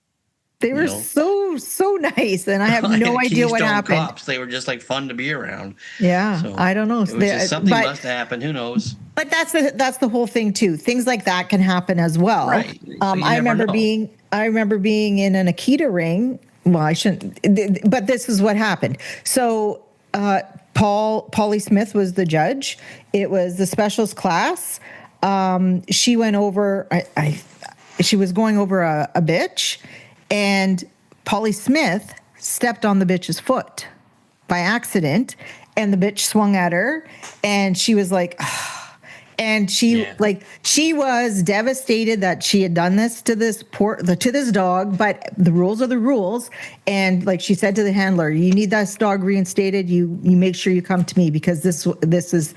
They were so nice, and I have no idea what happened. Cops. They were just like fun to be around. Yeah, so I don't know. It was just something must have happened. Who knows? But that's the whole thing too. Things like that can happen as well. Right. So I remember being in an Akita ring. Well, I shouldn't. But this is what happened. So Polly Smith was the judge. It was the specials class. She went over. She was going over a bitch. And Polly Smith stepped on the bitch's foot by accident, and the bitch swung at her, and she was like, and she was devastated that she had done this to this dog. But the rules are the rules, and like she said to the handler, "You need this dog reinstated. You make sure you come to me, because this is."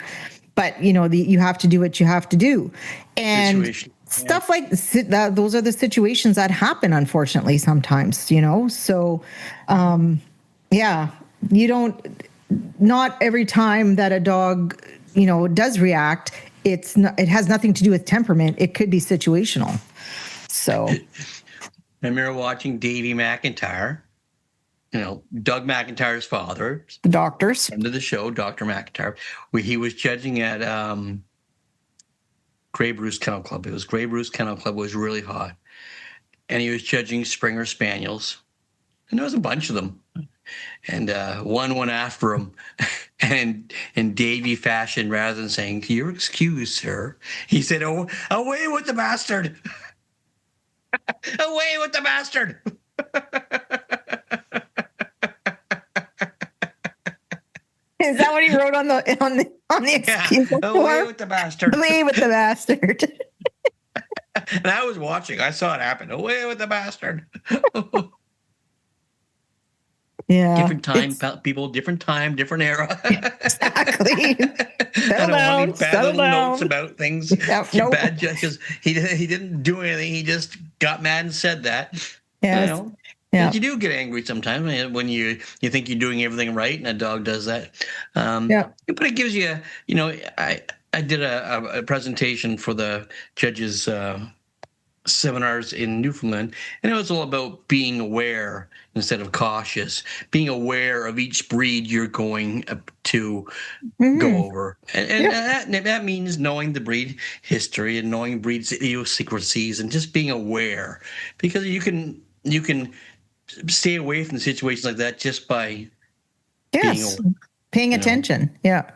But you have to do what you have to do, and. Situation. Stuff like that, those are the situations that happen, unfortunately, sometimes, So, not every time that a dog, does react, it has nothing to do with temperament. It could be situational. So. I remember watching Davey McIntyre, Doug McIntyre's father. The doctors. Friend of the show, Dr. McIntyre, where he was judging at Grey Bruce Kennel Club. It was Grey Bruce Kennel Club. It was really hot. And he was judging Springer Spaniels. And there was a bunch of them. And one went after him. And in Davey fashion, rather than saying, "You're excused, sir," he said, "Oh, away with the bastard. Away with the bastard." Is that what he wrote on the excuse form? Away with the bastard. Away with the bastard. And I was watching. I saw it happen. Away with the bastard. Yeah. Different time, people, different time, different era. Exactly. I don't want any bad little notes about things. Nope. Bad because he didn't do anything. He just got mad and said that. Yes. Yeah. You do get angry sometimes when you think you're doing everything right and a dog does that. But it gives you, I did a presentation for the judges' seminars in Newfoundland, and it was all about being aware instead of cautious, being aware of each breed you're going to go over. And that means knowing the breed history and knowing breed's idiosyncrasies and just being aware, because you can stay away from situations like that just by paying attention. Yeah.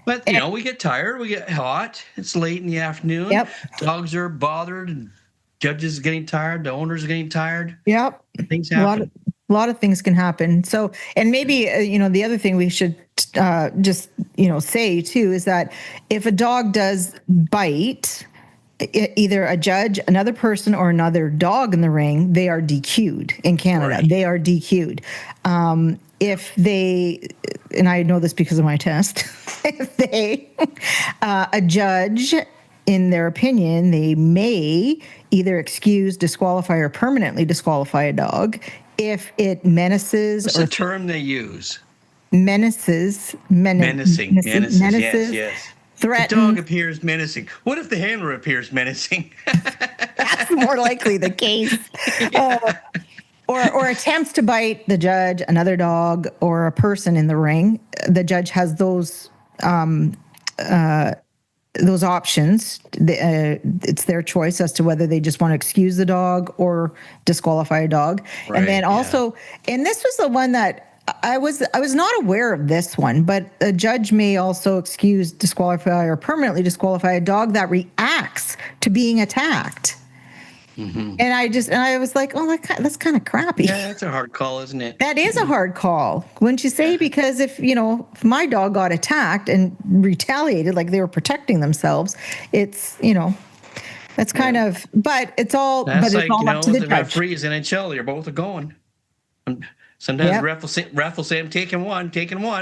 But, we get tired. We get hot. It's late in the afternoon. Yep. Dogs are bothered. And judges are getting tired. The owners are getting tired. Yep. Things happen. A lot of things can happen. So, and maybe, the other thing we should just, say too, is that if a dog does bite, either a judge, another person, or another dog in the ring, they are DQ'd in Canada. Right. They are DQ'd. If they, and I know this because of my test, if they, a judge, in their opinion, they may either excuse, disqualify, or permanently disqualify a dog if it menaces. What's the term they use? Menacing. Yes. Threatens. The dog appears menacing. What if the handler appears menacing? That's more likely the case. Or attempts to bite the judge, another dog, or a person in the ring. The judge has those options. It's their choice as to whether they just want to excuse the dog or disqualify a dog. Right, and then also, and this was the one that I was not aware of this one, but a judge may also excuse, disqualify, or permanently disqualify a dog that reacts to being attacked. Mm-hmm. And I was like, oh, that's kind of crappy. Yeah, that's a hard call, isn't it? That is a hard call, wouldn't you say? Because if my dog got attacked and retaliated like they were protecting themselves, it's, that's kind of, but it's all, that's it's all up to the judge. Referees in NHL, you're both going. Sometimes the ref will say, I'm taking one,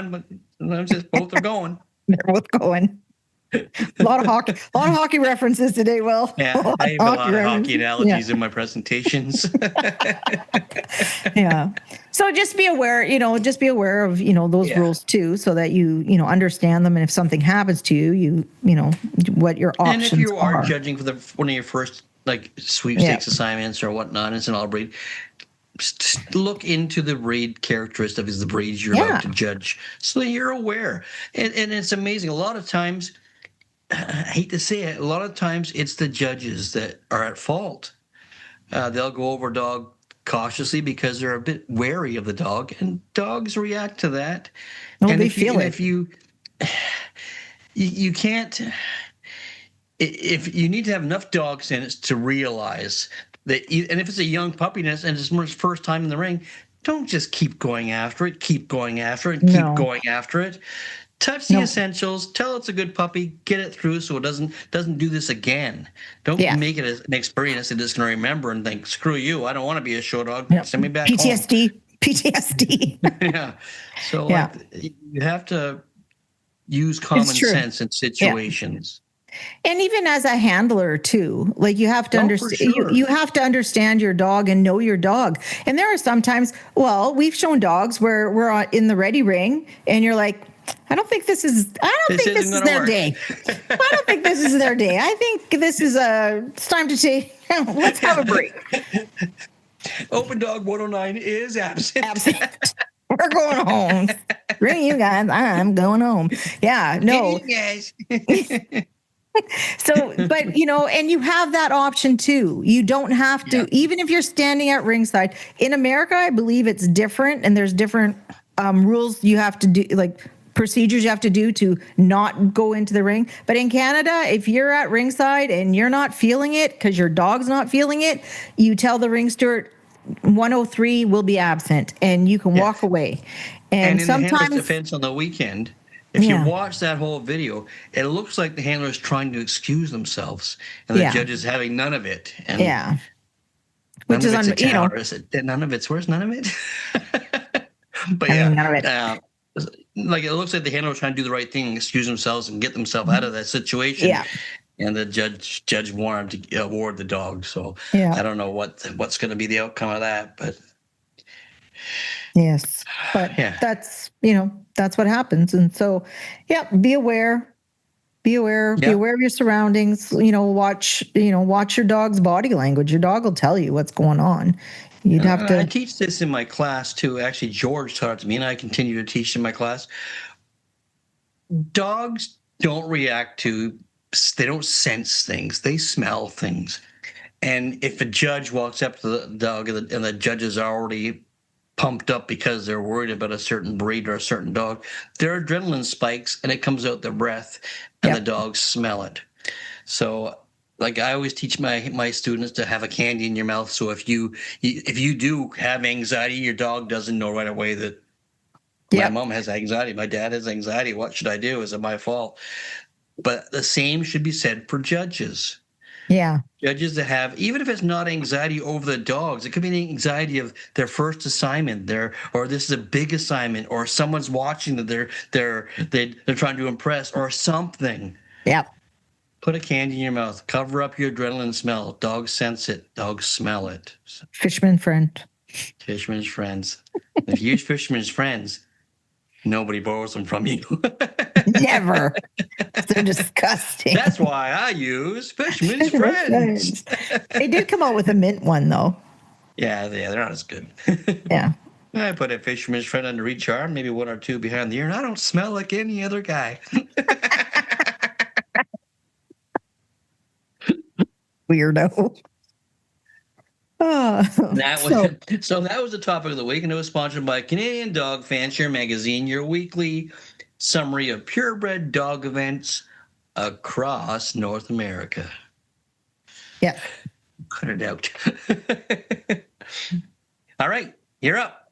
but sometimes just both are going. They're both going. A lot of hockey references today, Will. Yeah, I have a lot of hockey analogies in my presentations. Yeah. So just be aware, of, those rules too, so that you understand them. And if something happens to you, what your options are. And if you are judging for one of your first sweepstakes assignments or whatnot, it's an all breed. Look into the breed characteristics of the breeds you're about to judge, so that you're aware. And it's amazing. A lot of times, I hate to say it, a lot of times it's the judges that are at fault. They'll go over a dog cautiously because they're a bit wary of the dog, and dogs react to that. No, and they feel it. If you can't, if you need to have enough dog sense to realize that, and if it's a young puppy and it's his first time in the ring, don't just keep going after it. Keep going after it. Keep going after it. Touch the essentials. Tell it's a good puppy. Get it through so it doesn't do this again. Don't make it an experience that it's going to remember and think, screw you, I don't want to be a show dog. Send me back home. PTSD. Yeah. So you have to use common sense in situations. And even as a handler too, you have to understand. You have to understand your dog and know your dog. And there are sometimes, we've shown dogs where we're in the ready ring, and you're like, I don't think this is their day. I don't think this is their day. I think this is it's time to take. Let's have a break. Open dog 109 is absent. We're going home. Bring you guys. I'm going home. Yeah. No. Yes. So, but and you have that option too. You don't have to, even if you're standing at ringside. In America, I believe it's different, and there's different rules you have to do, procedures you have to do to not go into the ring. But in Canada, if you're at ringside and you're not feeling it because your dog's not feeling it, you tell the ring steward 103 will be absent, and you can walk away. And in sometimes the handler's defense on the weekend, if you watch that whole video, it looks like the handler is trying to excuse themselves, and the judge is having none of it. And which is none of it's where's none of it. But none of it. It looks like the handler was trying to do the right thing, excuse themselves, and get themselves out of that situation. Yeah. And the judge wanted to award the dog. So I don't know what's going to be the outcome of that, but yes, but that's what happens. And so be aware. Be aware of your surroundings. Watch your dog's body language. Your dog will tell you what's going on. You'd have to. I teach this in my class too. Actually, George taught it to me, and I continue to teach in my class. Dogs don't react to. They don't sense things. They smell things. And if a judge walks up to the dog and the judge is already pumped up because they're worried about a certain breed or a certain dog. Their adrenaline spikes and it comes out their breath, and the dogs smell it. So, like, I always teach my students to have a candy in your mouth. So if you do have anxiety, your dog doesn't know right away that my mom has anxiety, my dad has anxiety. What should I do? Is it my fault? But the same should be said for judges. Yeah. Judges that have, even if it's not anxiety over the dogs, it could be an anxiety of their first assignment, or this is a big assignment, or someone's watching that they're trying to impress, or something. Yep. Put a candy in your mouth. Cover up your adrenaline smell. Dogs sense it. Dogs smell it. Fisherman friend. Fisherman's friends. If you use fisherman's friends, nobody borrows them from you. Never. They're disgusting. That's why I use fisherman's friends. They did come out with a mint one, though. Yeah, they're not as good. Yeah. I put a fisherman's friend under each arm, maybe one or two behind the ear, and I don't smell like any other guy. Weirdo. So that was the topic of the week, and it was sponsored by Canadian Dog Fancier Magazine, your weekly summary of purebred dog events across North America. Yeah. Cut it out. All right, you're up.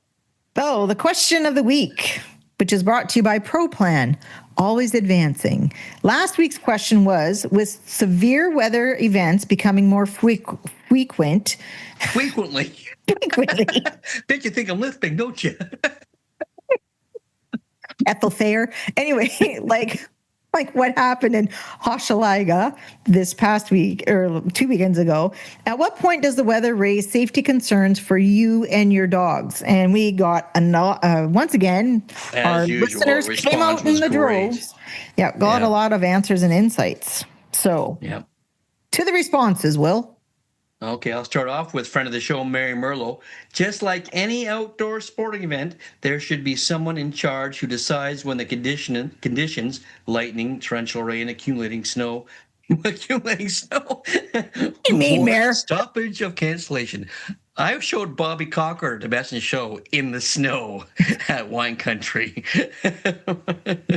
So the question of the week, which is brought to you by ProPlan, always advancing. Last week's question was, with severe weather events becoming more frequently. Bet you think I'm listening, don't you? Ethel Thayer. Anyway, like what happened in Hochelaga this past week or 2 weekends ago. At what point does the weather raise safety concerns for you and your dogs? And we got once again, our listeners came out in the droves. Yeah, got a lot of answers and insights. So, to the responses, Will. Okay, I'll start off with friend of the show, Mary Merlo. Just like any outdoor sporting event, there should be someone in charge who decides when the conditions, lightning, torrential rain, accumulating snow, You mean, Mayor? Stoppage of cancellation. I've showed Bobby Cocker the best in show in the snow at Wine Country.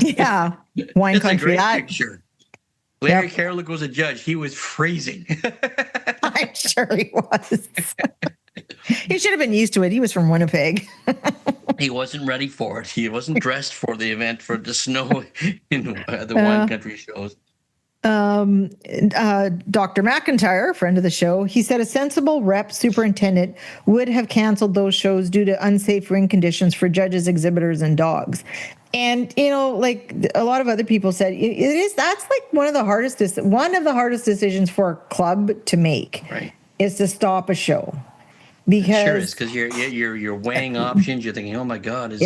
Yeah, Wine It's Country. a great picture. Larry Carolick was a judge. He was freezing. I'm sure he was. He should have been used to it. He was from Winnipeg. He wasn't ready for it. He wasn't dressed for the event, for the snow in the Wine Country shows. Dr. McIntyre, friend of the show, he said a sensible rep superintendent would have canceled those shows due to unsafe ring conditions for judges, exhibitors, and dogs. And, like a lot of other people said, that's like one of the hardest decisions for a club to make, right, is to stop a show. Because it sure is, because you're weighing options. You're thinking, oh my God, is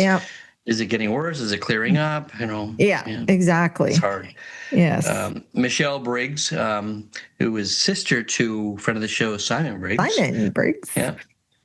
it getting worse? Is it clearing up? Yeah, exactly. It's hard. Yes. Michelle Briggs, who is sister to friend of the show, Simon Briggs. Yeah.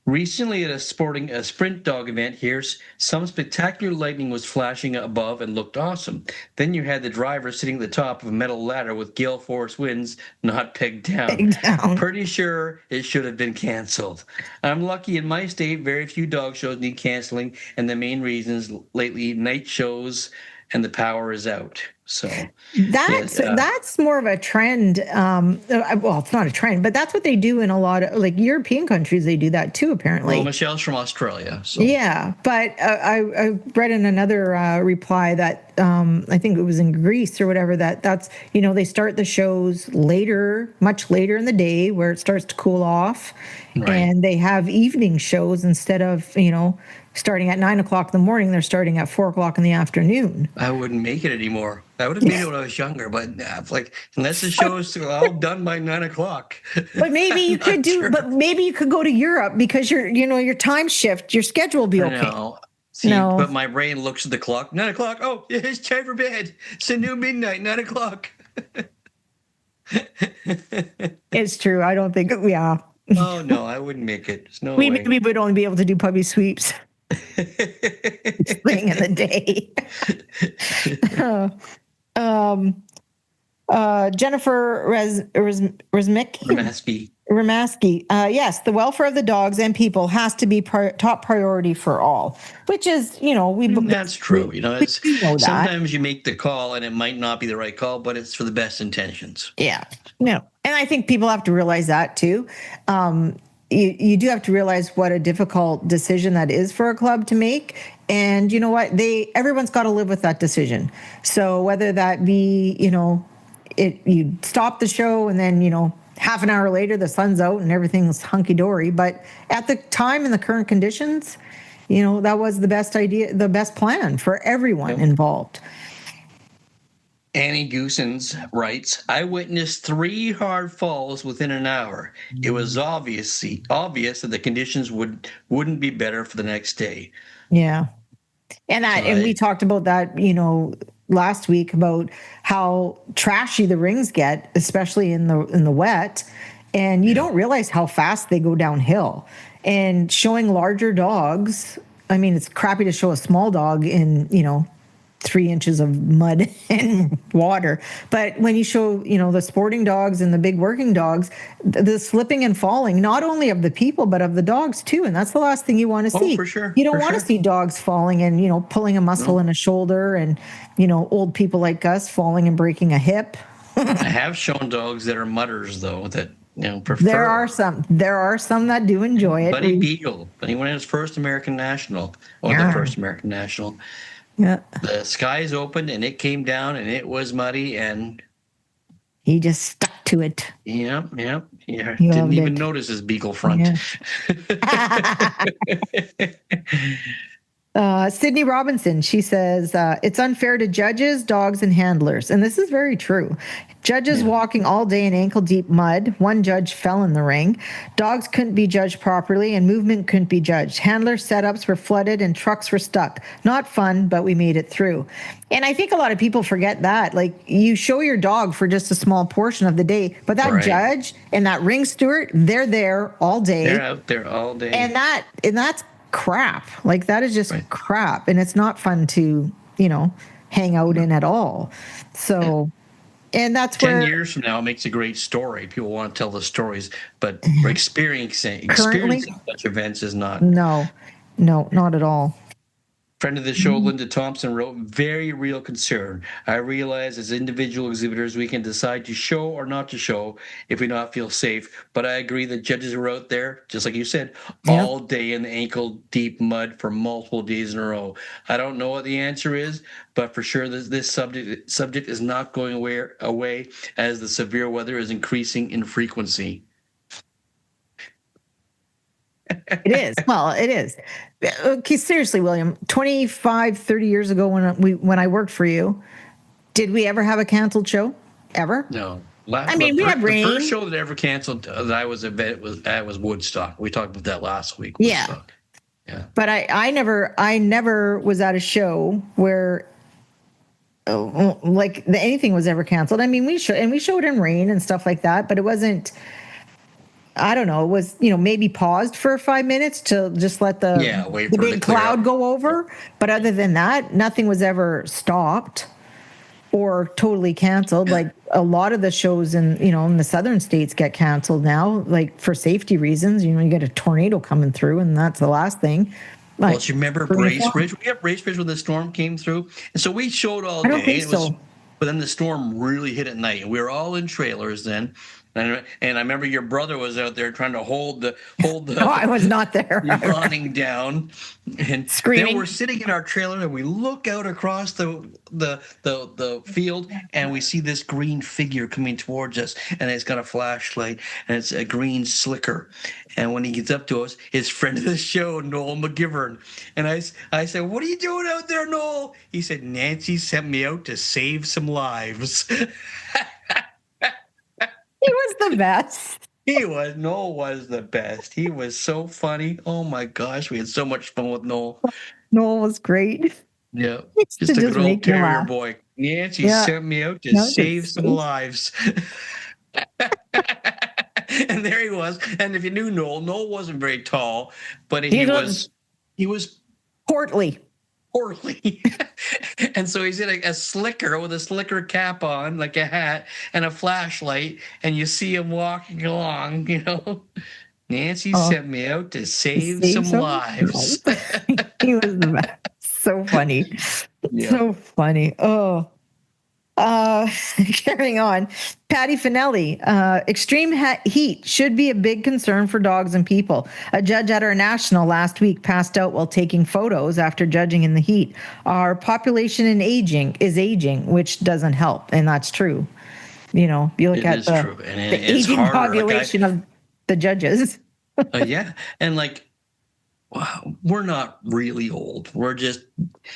Recently at a sprint dog event here, some spectacular lightning was flashing above and looked awesome. Then you had the driver sitting at the top of a metal ladder with gale force winds not pegged down. Pretty sure it should have been canceled. I'm lucky in my state, very few dog shows need canceling, and the main reasons lately, night shows and the power is out. So that's more of a trend. Well, it's not a trend, but that's what they do in a lot of like European countries. They do that too, apparently. Well, Michelle's from Australia. So. Yeah, but I read in another reply that I think it was in Greece or whatever, that's, they start the shows later, much later in the day where it starts to cool off. Right. And they have evening shows instead of, starting at 9 o'clock in the morning, they're starting at 4 o'clock in the afternoon. I wouldn't make it anymore. I would have made it when I was younger, but unless the show is all done by 9 o'clock. But maybe you could maybe you could go to Europe because your time shift, your schedule will be okay. No. But my brain looks at the clock. 9 o'clock. Oh, it's time for bed. It's a new midnight. 9 o'clock. It's true. I don't think. Yeah. Oh no, I wouldn't make it. There's no way. We would only be able to do puppy sweeps. Spring in the day. Jennifer Rezmicki. Ramaski, yes, the welfare of the dogs and people has to be top priority for all, which is, That's true. You know, it's we know that. sometimes you make the call and it might not be the right call, but it's for the best intentions. Yeah, no, and I think people have to realize that too. You do have to realize what a difficult decision that is for a club to make, and you know what? Everyone's got to live with that decision. So whether that be, you stop the show and then half an hour later the sun's out and everything's hunky dory, but at the time in the current conditions, that was the best idea, the best plan for everyone involved. Annie Goosens writes, I witnessed 3 hard falls within an hour. It was obvious that the conditions wouldn't be better for the next day. Yeah. And we talked about that, last week about how trashy the rings get, especially in the wet. And you don't realize how fast they go downhill. And showing larger dogs, I mean, it's crappy to show a small dog in, 3 inches of mud and water. But when you show, the sporting dogs and the big working dogs, the slipping and falling, not only of the people, but of the dogs too. And that's the last thing you want to see. For sure. You don't want to see dogs falling and, pulling a muscle in a shoulder and, old people like us falling and breaking a hip. I have shown dogs that are mutters, though, that, prefer. There are some that do enjoy it. Buddy Beagle, when he won his first American National, the first American National. Yeah. The skies opened and it came down and it was muddy and he just stuck to it. Yeah. Didn't even notice his beagle front. Yeah. Sydney Robinson, she says, it's unfair to judges, dogs, and handlers. And this is very true. Judges walking all day in ankle-deep mud. One judge fell in the ring. Dogs couldn't be judged properly, and movement couldn't be judged. Handler setups were flooded, and trucks were stuck. Not fun, but we made it through. And I think a lot of people forget that. Like, you show your dog for just a small portion of the day, but that judge and that ring steward, they're there all day. They're out there all day. And that's crap. Like, that is just crap, and it's not fun to hang out in at all. So and that's 10 years from now it makes a great story. People want to tell the stories, but experiencing such events is not. No, not at all. Friend of the show, Linda Thompson, wrote, very real concern. I realize as individual exhibitors, we can decide to show or not to show if we not feel safe. But I agree that judges are out there, just like you said, all day in the ankle-deep mud for multiple days in a row. I don't know what the answer is, but for sure this subject is not going away as the severe weather is increasing in frequency. It is. Well, it is. Okay, seriously, William, 25, 30 years ago when I worked for you, did we ever have a canceled show? Ever? No. We had rain. The first show that ever canceled that I was at was Woodstock. We talked about that last week. Woodstock. Yeah. But I never was at a show where anything was ever canceled. I mean, we showed in rain and stuff like that, but it wasn't. I don't know. It was, maybe paused for 5 minutes to just let the big cloud go over. But other than that, nothing was ever stopped or totally canceled. Like a lot of the shows in the southern states get canceled now, like for safety reasons. You get a tornado coming through, and that's the last thing. Well, do you remember Bracebridge? We had Bracebridge when the storm came through, and so we showed all day. I don't think so. But then the storm really hit at night, and we were all in trailers then. And I remember your brother was out there trying to hold the. Oh, I was not there. Running down and screaming. Then we're sitting in our trailer and we look out across the field and we see this green figure coming towards us, and it's got a flashlight and it's a green slicker. And when he gets up to us, his friend of the show, Noel McGivern, and I said, "What are you doing out there, Noel?" He said, "Nancy sent me out to save some lives." He was the best. Noel was the best. He was so funny. Oh my gosh, we had so much fun with Noel. Noel was great. Yeah, just a good old terrier boy. Nancy sent me out to save some lives. And there he was. And if you knew Noel wasn't very tall, but he was portly. poorly. And so he's in a slicker with a slicker cap on, like a hat, and a flashlight, and you see him walking along, Nancy sent me out to save some lives. He was the best. So funny. Yeah. So funny. Oh. Carrying on. Patty Finelli, extreme heat should be a big concern for dogs and people. A judge at our national last week passed out while taking photos after judging in the heat. Our population is aging, which doesn't help, and that's true. You look at the aging population of the judges. Yeah, and wow, we're not really old. We're just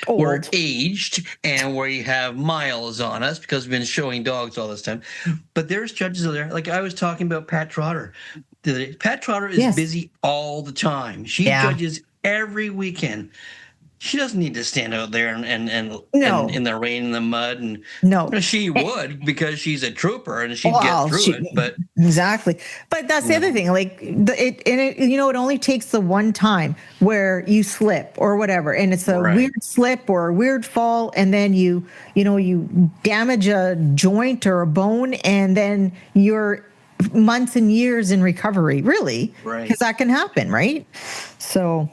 old. We're aged, and we have miles on us because we've been showing dogs all this time. But there's judges out there. Like I was talking about Pat Trotter. Pat Trotter is busy all the time. She judges every weekend. She doesn't need to stand out there and in the rain and the mud. And she would, because she's a trooper and she'd get through it. But exactly. But that's the other thing. It only takes the one time where you slip or whatever, and it's a weird slip or a weird fall, and then you damage a joint or a bone, and then you're months and years in recovery. Really, because that can happen, right? So.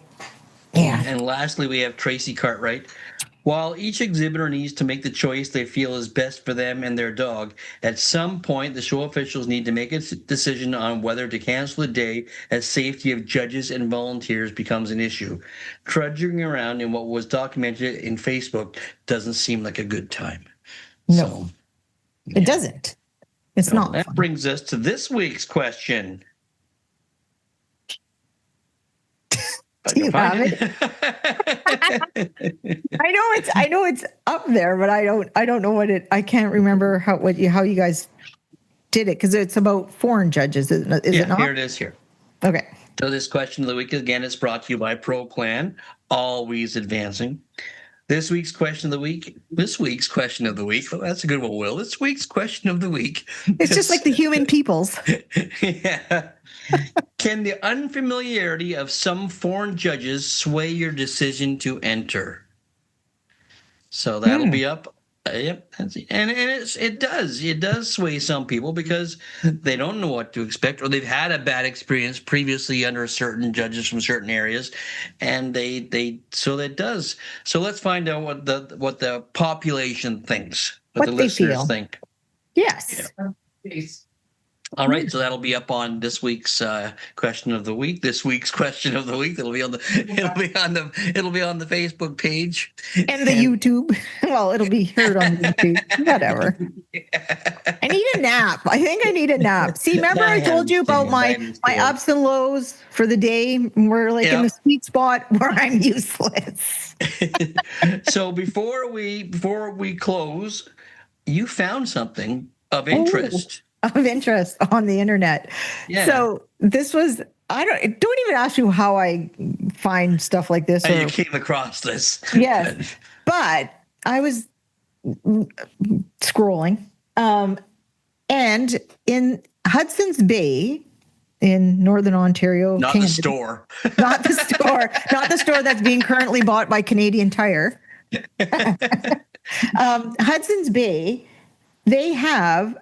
Yeah. And lastly, we have Tracy Cartwright. While each exhibitor needs to make the choice they feel is best for them and their dog, at some point the show officials need to make a decision on whether to cancel the day as safety of judges and volunteers becomes an issue. Trudging around in what was documented in Facebook doesn't seem like a good time. No, it doesn't. It's not. That brings us to this week's question. Do you have it? I know it's up there, but I don't know what I can't remember how you guys did it, because it's about foreign judges, is it not? Here it is here. Okay. So this question of the week, again, is brought to you by Pro Plan, always advancing. This week's question of the week. Well, that's a good one, Will. This week's question of the week. It's just like the human peoples. Yeah. Can the unfamiliarity of some foreign judges sway your decision to enter? So that'll be up. Yep, and it does sway some people because they don't know what to expect, or they've had a bad experience previously under certain judges from certain areas, and so that does. So let's find out what the population thinks, what the listeners think. Yes. Yeah. All right, so that'll be up on this week's question of the week. This week's question of the week. It'll be on the Facebook page and the YouTube. Well, it'll be heard on YouTube. Whatever. Yeah. I need a nap. I think I need a nap. See, remember I told you about my ups and lows for the day. We're in the sweet spot where I'm useless. So before we close, you found something of interest. Of interest on the internet. Yeah. So this was, don't even ask you how I find stuff like this. You came across this. Yes. But I was scrolling. And in Hudson's Bay in Northern Ontario. Not Canada, the store. Not the store. Not the store that's being currently bought by Canadian Tire. Hudson's Bay, they have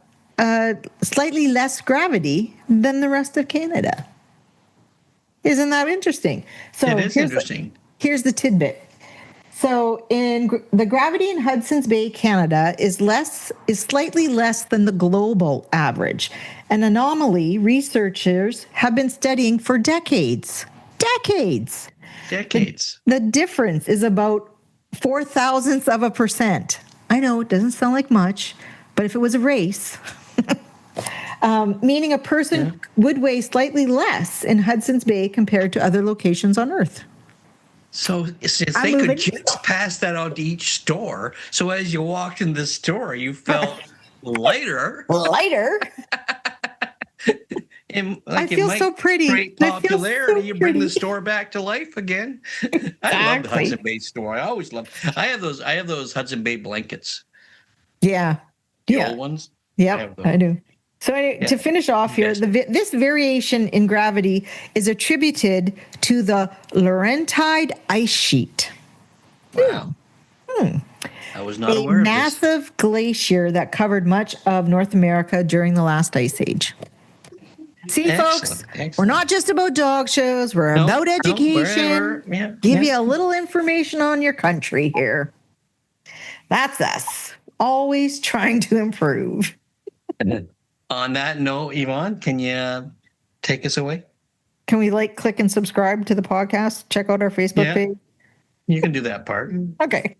slightly less gravity than the rest of Canada. Isn't that interesting? So it is interesting. Here's the tidbit. So the gravity in Hudson's Bay, Canada is slightly less than the global average. An anomaly researchers have been studying for decades. Decades. The difference is about 0.004%. I know it doesn't sound like much, but if it was a race, meaning a person would weigh slightly less in Hudson's Bay compared to other locations on Earth. So if they could just pass that on to each store, so as you walked in the store, you felt lighter. I feel so pretty. Great popularity. You bring the store back to life again. I love the Hudson Bay store. I always love. I have those Hudson Bay blankets. Yeah. The old ones. Yeah, I do. So to finish off here, this variation in gravity is attributed to the Laurentide ice sheet. Wow. I was not A aware of this. massive glacier that covered much of North America during the last ice age. See, folks, we're not just about dog shows. We're about education. Give you a little information on your country here. That's us. Always trying to improve. On that note, Yvonne, can you take us away? Can we like, click, and subscribe to the podcast? Check out our Facebook page. You can do that part. Okay.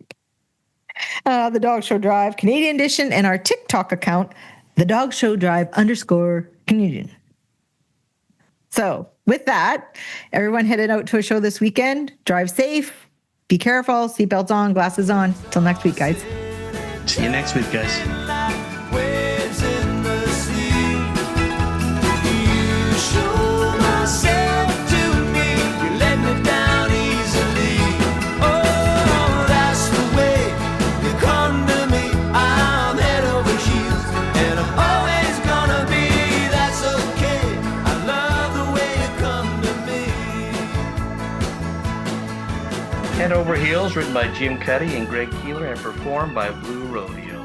The Dog Show Drive, Canadian edition, and our TikTok account, the Dog Show Drive _Canadian. So with that, everyone headed out to a show this weekend. Drive safe. Be careful. Seatbelts on. Glasses on. Till next week, guys. See you next week, guys. Head Over Heels, written by Jim Cuddy and Greg Keeler, and performed by Blue Rodeo.